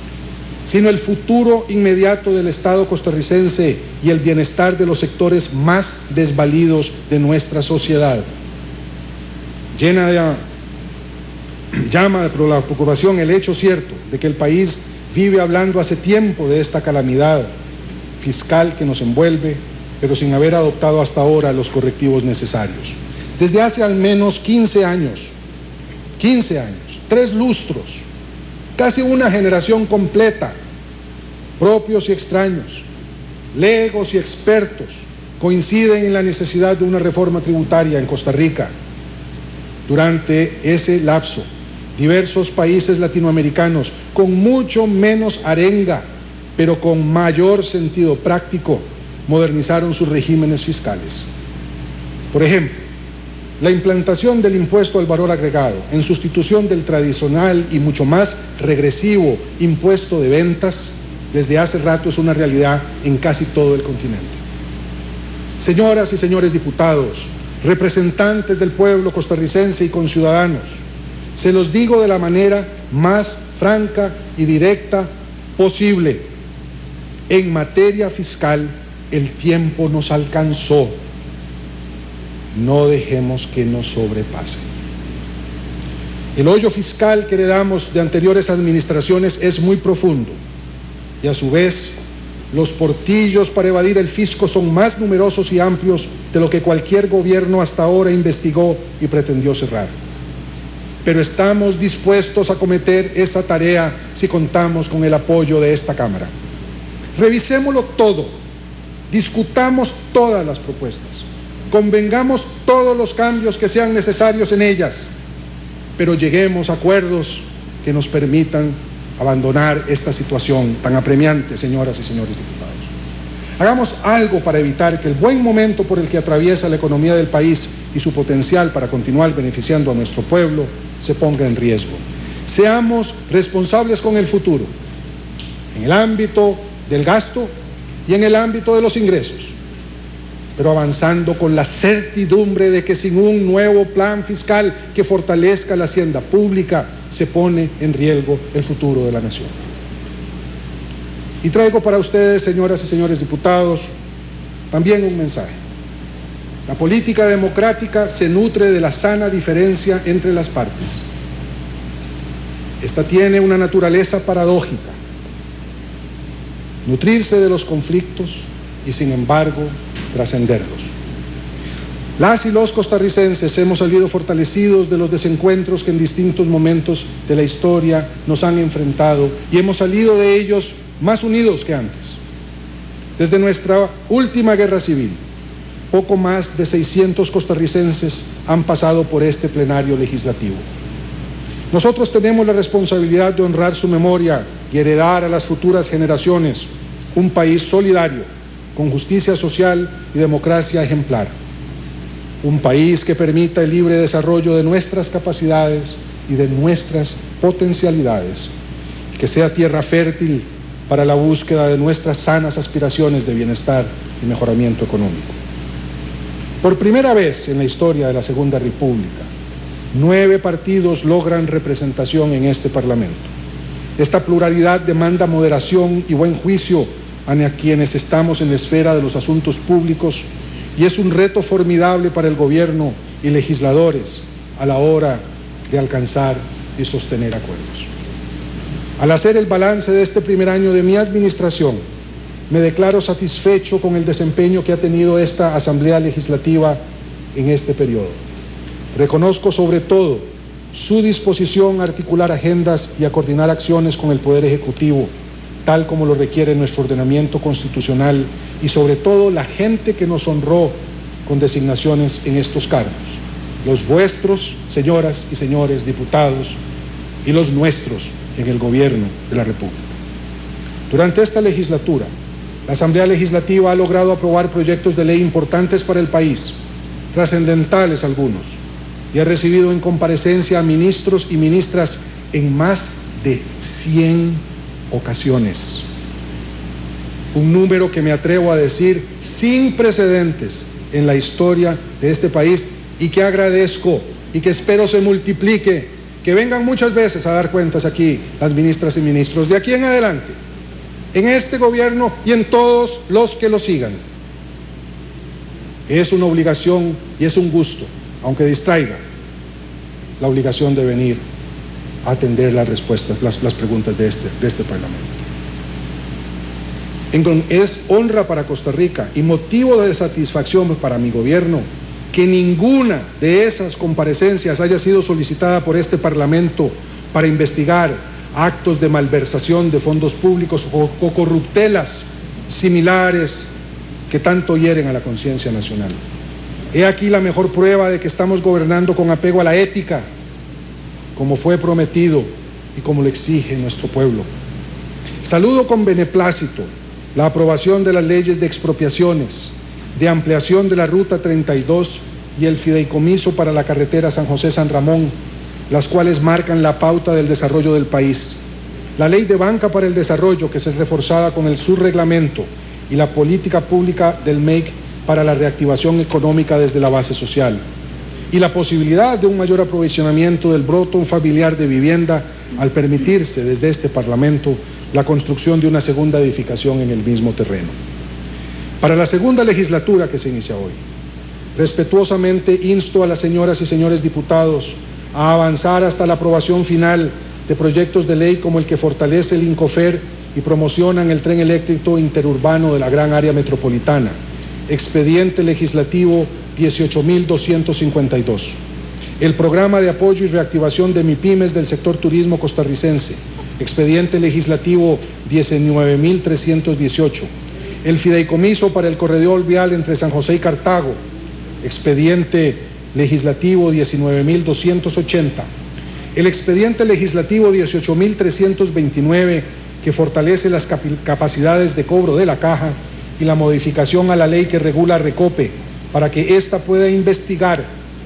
sino el futuro inmediato del Estado costarricense y el bienestar de los sectores más desvalidos de nuestra sociedad. Llama por la preocupación el hecho cierto de que el país vive hablando hace tiempo de esta calamidad fiscal que nos envuelve, pero sin haber adoptado hasta ahora los correctivos necesarios. Desde hace al menos 15 años, 3 lustros, casi una generación completa, propios y extraños, legos y expertos, coinciden en la necesidad de una reforma tributaria en Costa Rica. Durante ese lapso, diversos países latinoamericanos, con mucho menos arenga, pero con mayor sentido práctico, modernizaron sus regímenes fiscales. Por ejemplo, la implantación del impuesto al valor agregado, en sustitución del tradicional y mucho más regresivo impuesto de ventas, desde hace rato es una realidad en casi todo el continente. Señoras y señores diputados, representantes del pueblo costarricense y conciudadanos, se los digo de la manera más franca y directa posible. En materia fiscal, el tiempo nos alcanzó. No dejemos que nos sobrepase. El hoyo fiscal que heredamos de anteriores administraciones es muy profundo y a su vez los portillos para evadir el fisco son más numerosos y amplios de lo que cualquier gobierno hasta ahora investigó y pretendió cerrar. Pero estamos dispuestos a cometer esa tarea si contamos con el apoyo de esta Cámara. Revisémoslo todo, discutamos todas las propuestas, convengamos todos los cambios que sean necesarios en ellas, pero lleguemos a acuerdos que nos permitan abandonar esta situación tan apremiante, señoras y señores diputados. Hagamos algo para evitar que el buen momento por el que atraviesa la economía del país y su potencial para continuar beneficiando a nuestro pueblo se ponga en riesgo. Seamos responsables con el futuro, en el ámbito del gasto y en el ámbito de los ingresos, pero avanzando con la certidumbre de que sin un nuevo plan fiscal que fortalezca la hacienda pública se pone en riesgo el futuro de la nación. Y traigo para ustedes, señoras y señores diputados, también un mensaje. La política democrática se nutre de la sana diferencia entre las partes. Esta tiene una naturaleza paradójica. Nutrirse de los conflictos y, sin embargo, trascenderlos. Las y los costarricenses hemos salido fortalecidos de los desencuentros que en distintos momentos de la historia nos han enfrentado y hemos salido de ellos más unidos que antes. Desde nuestra última guerra civil, poco más de 600 costarricenses han pasado por este plenario legislativo. Nosotros tenemos la responsabilidad de honrar su memoria y heredar a las futuras generaciones un país solidario, con justicia social y democracia ejemplar. Un país que permita el libre desarrollo de nuestras capacidades y de nuestras potencialidades, y que sea tierra fértil para la búsqueda de nuestras sanas aspiraciones de bienestar y mejoramiento económico. Por primera vez en la historia de la Segunda República, 9 partidos logran representación en este Parlamento. Esta pluralidad demanda moderación y buen juicio a quienes estamos en la esfera de los asuntos públicos y es un reto formidable para el gobierno y legisladores a la hora de alcanzar y sostener acuerdos. Al hacer el balance de este primer año de mi administración, me declaro satisfecho con el desempeño que ha tenido esta Asamblea Legislativa en este periodo. Reconozco sobre todo su disposición a articular agendas y a coordinar acciones con el Poder Ejecutivo, tal como lo requiere nuestro ordenamiento constitucional y sobre todo la gente que nos honró con designaciones en estos cargos, los vuestros, señoras y señores diputados, y los nuestros en el Gobierno de la República. Durante esta legislatura, la Asamblea Legislativa ha logrado aprobar proyectos de ley importantes para el país, trascendentales algunos, y ha recibido en comparecencia a ministros y ministras en más de 100 ocasiones. Un número que me atrevo a decir sin precedentes en la historia de este país y que agradezco y que espero se multiplique, que vengan muchas veces a dar cuentas aquí las ministras y ministros de aquí en adelante, en este gobierno y en todos los que lo sigan. Es una obligación y es un gusto, aunque distraiga, la obligación de venir a atender las respuestas, las preguntas de este Parlamento. Es honra para Costa Rica y motivo de satisfacción para mi gobierno que ninguna de esas comparecencias haya sido solicitada por este Parlamento para investigar actos de malversación de fondos públicos o corruptelas similares que tanto hieren a la conciencia nacional. He aquí la mejor prueba de que estamos gobernando con apego a la ética, como fue prometido y como lo exige nuestro pueblo. Saludo con beneplácito la aprobación de las leyes de expropiaciones, de ampliación de la Ruta 32 y el fideicomiso para la carretera San José-San Ramón, las cuales marcan la pauta del desarrollo del país. La ley de banca para el desarrollo, que es reforzada con el subreglamento, y la política pública del Make para la reactivación económica desde la base social y la posibilidad de un mayor aprovisionamiento del broto familiar de vivienda al permitirse desde este Parlamento la construcción de una segunda edificación en el mismo terreno. Para la segunda legislatura que se inicia hoy, respetuosamente insto a las señoras y señores diputados a avanzar hasta la aprobación final de proyectos de ley como el que fortalece el INCOFER y promocionan el tren eléctrico interurbano de la gran área metropolitana, expediente legislativo 18.252. El programa de apoyo y reactivación de MIPYMES del sector turismo costarricense, expediente legislativo 19.318. El fideicomiso para el corredor vial entre San José y Cartago, expediente legislativo 19.280. El expediente legislativo 18.329, que fortalece las capacidades de cobro de la Caja, y la modificación a la ley que regula Recope para que ésta pueda investigar,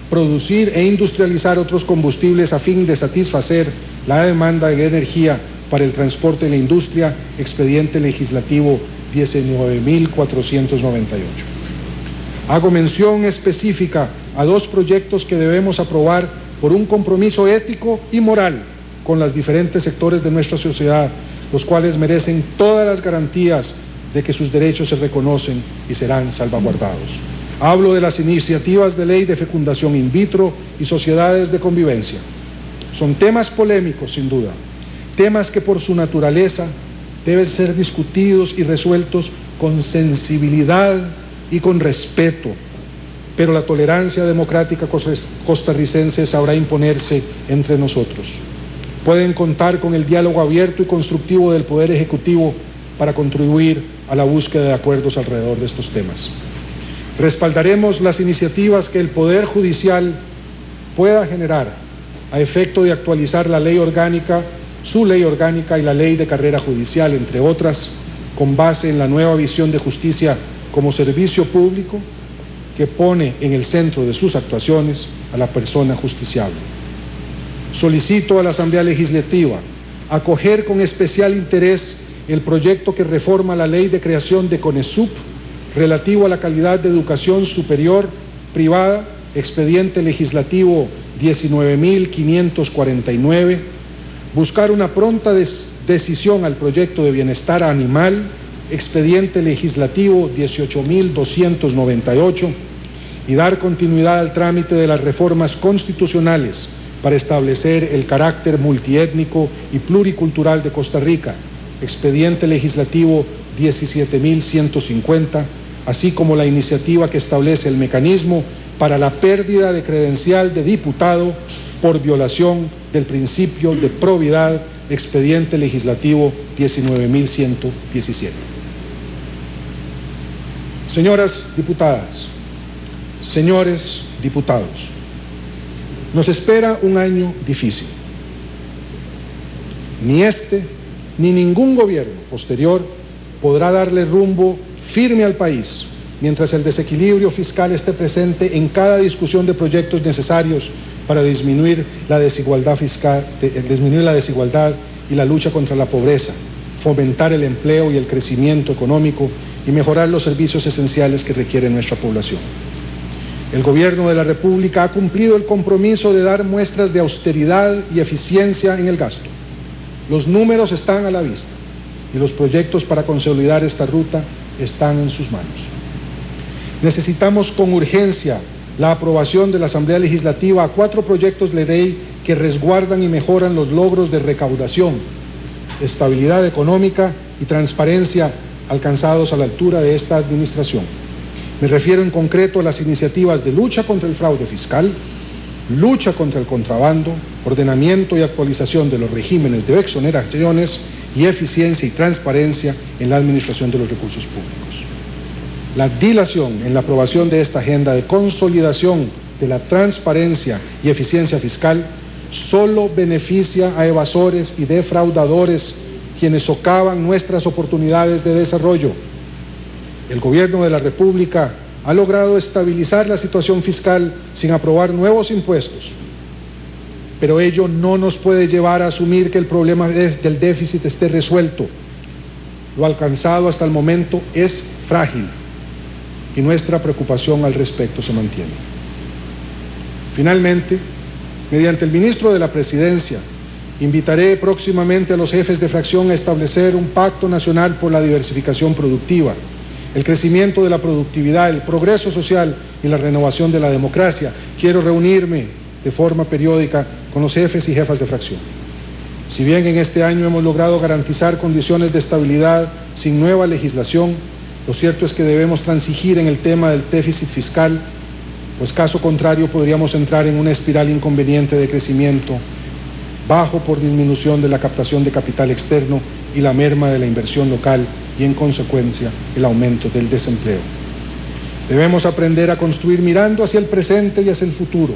producir e industrializar otros combustibles a fin de satisfacer la demanda de energía para el transporte en la industria, expediente legislativo 19.498. Hago mención específica a dos proyectos que debemos aprobar por un compromiso ético y moral con los diferentes sectores de nuestra sociedad, los cuales merecen todas las garantías de que sus derechos se reconocen y serán salvaguardados. Hablo de las iniciativas de ley de fecundación in vitro y sociedades de convivencia. Son temas polémicos, sin duda, temas que por su naturaleza deben ser discutidos y resueltos con sensibilidad y con respeto, pero la tolerancia democrática costarricense sabrá imponerse entre nosotros. Pueden contar con el diálogo abierto y constructivo del Poder Ejecutivo para contribuir a la búsqueda de acuerdos alrededor de estos temas. Respaldaremos las iniciativas que el Poder Judicial pueda generar a efecto de actualizar la ley orgánica, su ley orgánica y la ley de carrera judicial, entre otras, con base en la nueva visión de justicia como servicio público que pone en el centro de sus actuaciones a la persona justiciable. Solicito a la Asamblea Legislativa acoger con especial interés el proyecto que reforma la ley de creación de CONESUP relativo a la calidad de educación superior privada, expediente legislativo 19.549, buscar una pronta decisión al proyecto de bienestar animal, expediente legislativo 18.298, y dar continuidad al trámite de las reformas constitucionales para establecer el carácter multiétnico y pluricultural de Costa Rica, expediente legislativo 17.150, así como la iniciativa que establece el mecanismo para la pérdida de credencial de diputado por violación del principio de probidad, expediente legislativo 19.117. Señoras diputadas, señores diputados, nos espera un año difícil. Ni este ni ningún gobierno posterior podrá darle rumbo firme al país mientras el desequilibrio fiscal esté presente en cada discusión de proyectos necesarios para disminuir la desigualdad fiscal, disminuir la desigualdad y la lucha contra la pobreza, fomentar el empleo y el crecimiento económico y mejorar los servicios esenciales que requiere nuestra población. El Gobierno de la República ha cumplido el compromiso de dar muestras de austeridad y eficiencia en el gasto. Los números están a la vista y los proyectos para consolidar esta ruta están en sus manos. Necesitamos con urgencia la aprobación de la Asamblea Legislativa a 4 proyectos de ley que resguardan y mejoran los logros de recaudación, estabilidad económica y transparencia alcanzados a la altura de esta administración. Me refiero en concreto a las iniciativas de lucha contra el fraude fiscal, lucha contra el contrabando, ordenamiento y actualización de los regímenes de exoneraciones y eficiencia y transparencia en la administración de los recursos públicos. La dilación en la aprobación de esta agenda de consolidación de la transparencia y eficiencia fiscal solo beneficia a evasores y defraudadores quienes socavan nuestras oportunidades de desarrollo. El Gobierno de la República ha logrado estabilizar la situación fiscal sin aprobar nuevos impuestos, pero ello no nos puede llevar a asumir que el problema del déficit esté resuelto. Lo alcanzado hasta el momento es frágil. y nuestra preocupación al respecto se mantiene. Finalmente, mediante el ministro de la Presidencia, invitaré próximamente a los jefes de fracción a establecer un pacto nacional por la diversificación productiva, el crecimiento de la productividad, el progreso social y la renovación de la democracia. Quiero reunirme de forma periódica con los jefes y jefas de fracción. Si bien en este año hemos logrado garantizar condiciones de estabilidad sin nueva legislación, lo cierto es que debemos transigir en el tema del déficit fiscal, pues caso contrario podríamos entrar en una espiral inconveniente de crecimiento bajo por disminución de la captación de capital externo y la merma de la inversión local y en consecuencia el aumento del desempleo. Debemos aprender a construir mirando hacia el presente y hacia el futuro.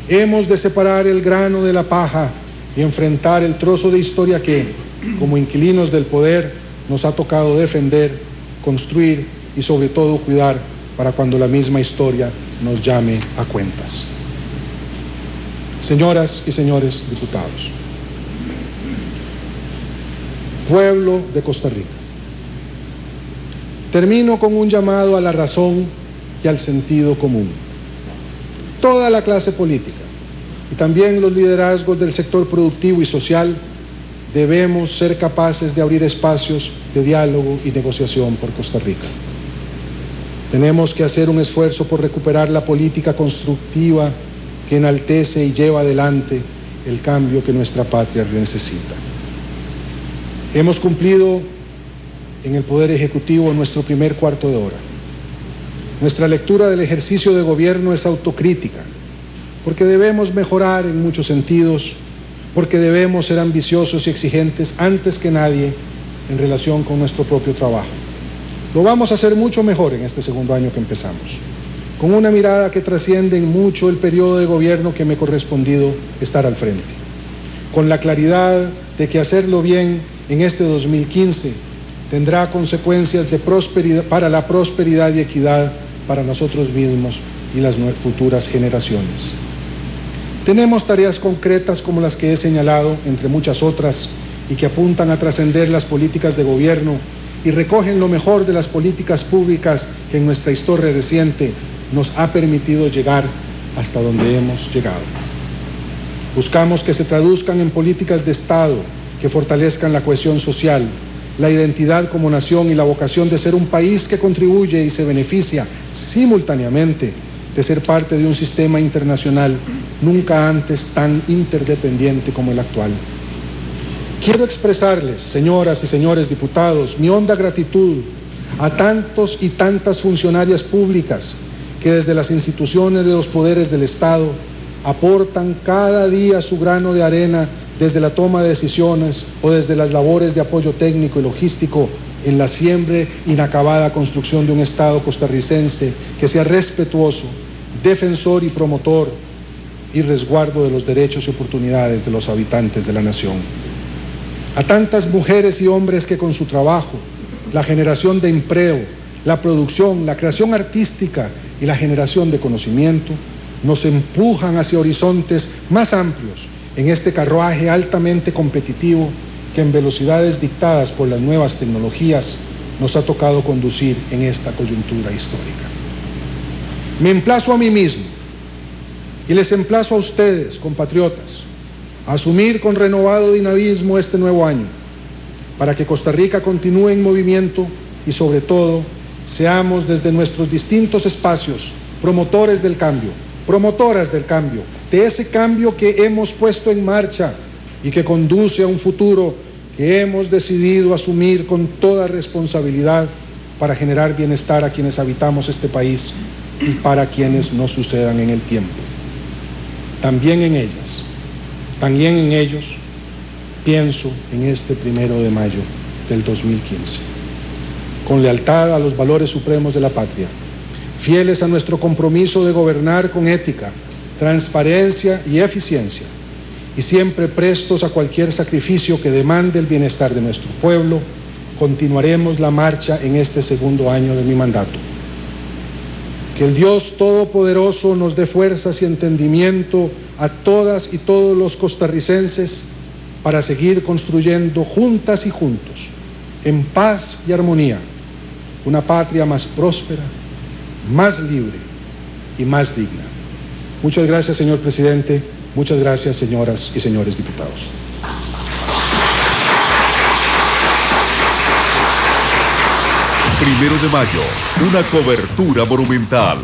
Hemos de separar el grano de la paja y enfrentar el trozo de historia que, como inquilinos del poder, nos ha tocado defender, construir y sobre todo cuidar para cuando la misma historia nos llame a cuentas. Señoras y señores diputados, pueblo de Costa Rica, termino con un llamado a la razón y al sentido común. Toda la clase política y también los liderazgos del sector productivo y social debemos ser capaces de abrir espacios de diálogo y negociación por Costa Rica. Tenemos que hacer un esfuerzo por recuperar la política constructiva que enaltece y lleva adelante el cambio que nuestra patria necesita. Hemos cumplido en el Poder Ejecutivo nuestro primer cuarto de hora. Nuestra lectura del ejercicio de gobierno es autocrítica, porque debemos mejorar en muchos sentidos, porque debemos ser ambiciosos y exigentes antes que nadie en relación con nuestro propio trabajo. Lo vamos a hacer mucho mejor en este segundo año que empezamos, con una mirada que trasciende en mucho el periodo de gobierno que me ha correspondido estar al frente, con la claridad de que hacerlo bien en este 2015 tendrá consecuencias de prosperidad, para la prosperidad y equidad para nosotros mismos y las futuras generaciones. Tenemos tareas concretas como las que he señalado, entre muchas otras, y que apuntan a trascender las políticas de gobierno y recogen lo mejor de las políticas públicas que en nuestra historia reciente nos ha permitido llegar hasta donde hemos llegado. Buscamos que se traduzcan en políticas de Estado que fortalezcan la cohesión social, la identidad como nación y la vocación de ser un país que contribuye y se beneficia simultáneamente de ser parte de un sistema internacional nunca antes tan interdependiente como el actual. Quiero expresarles, señoras y señores diputados, mi honda gratitud a tantos y tantas funcionarias públicas que desde las instituciones de los poderes del Estado aportan cada día su grano de arena desde la toma de decisiones o desde las labores de apoyo técnico y logístico en la siempre inacabada construcción de un Estado costarricense que sea respetuoso, defensor y promotor y resguardo de los derechos y oportunidades de los habitantes de la nación. A tantas mujeres y hombres que con su trabajo, la generación de empleo, la producción, la creación artística y la generación de conocimiento nos empujan hacia horizontes más amplios en este carruaje altamente competitivo que en velocidades dictadas por las nuevas tecnologías nos ha tocado conducir en esta coyuntura histórica. Me emplazo a mí mismo y les emplazo a ustedes, compatriotas, a asumir con renovado dinamismo este nuevo año para que Costa Rica continúe en movimiento y sobre todo seamos desde nuestros distintos espacios promotores del cambio, promotoras del cambio, de ese cambio que hemos puesto en marcha y que conduce a un futuro que hemos decidido asumir con toda responsabilidad para generar bienestar a quienes habitamos este país y para quienes nos sucedan en el tiempo. También en ellas, también en ellos, pienso en este 1 de mayo del 2015. Con lealtad a los valores supremos de la patria, fieles a nuestro compromiso de gobernar con ética, transparencia y eficiencia, y siempre prestos a cualquier sacrificio que demande el bienestar de nuestro pueblo, continuaremos la marcha en este segundo año de mi mandato. Que el Dios Todopoderoso nos dé fuerzas y entendimiento a todas y todos los costarricenses para seguir construyendo juntas y juntos, en paz y armonía, una patria más próspera, más libre y más digna. Muchas gracias, señor presidente. Muchas gracias, señoras y señores diputados. Primero de mayo, una cobertura monumental.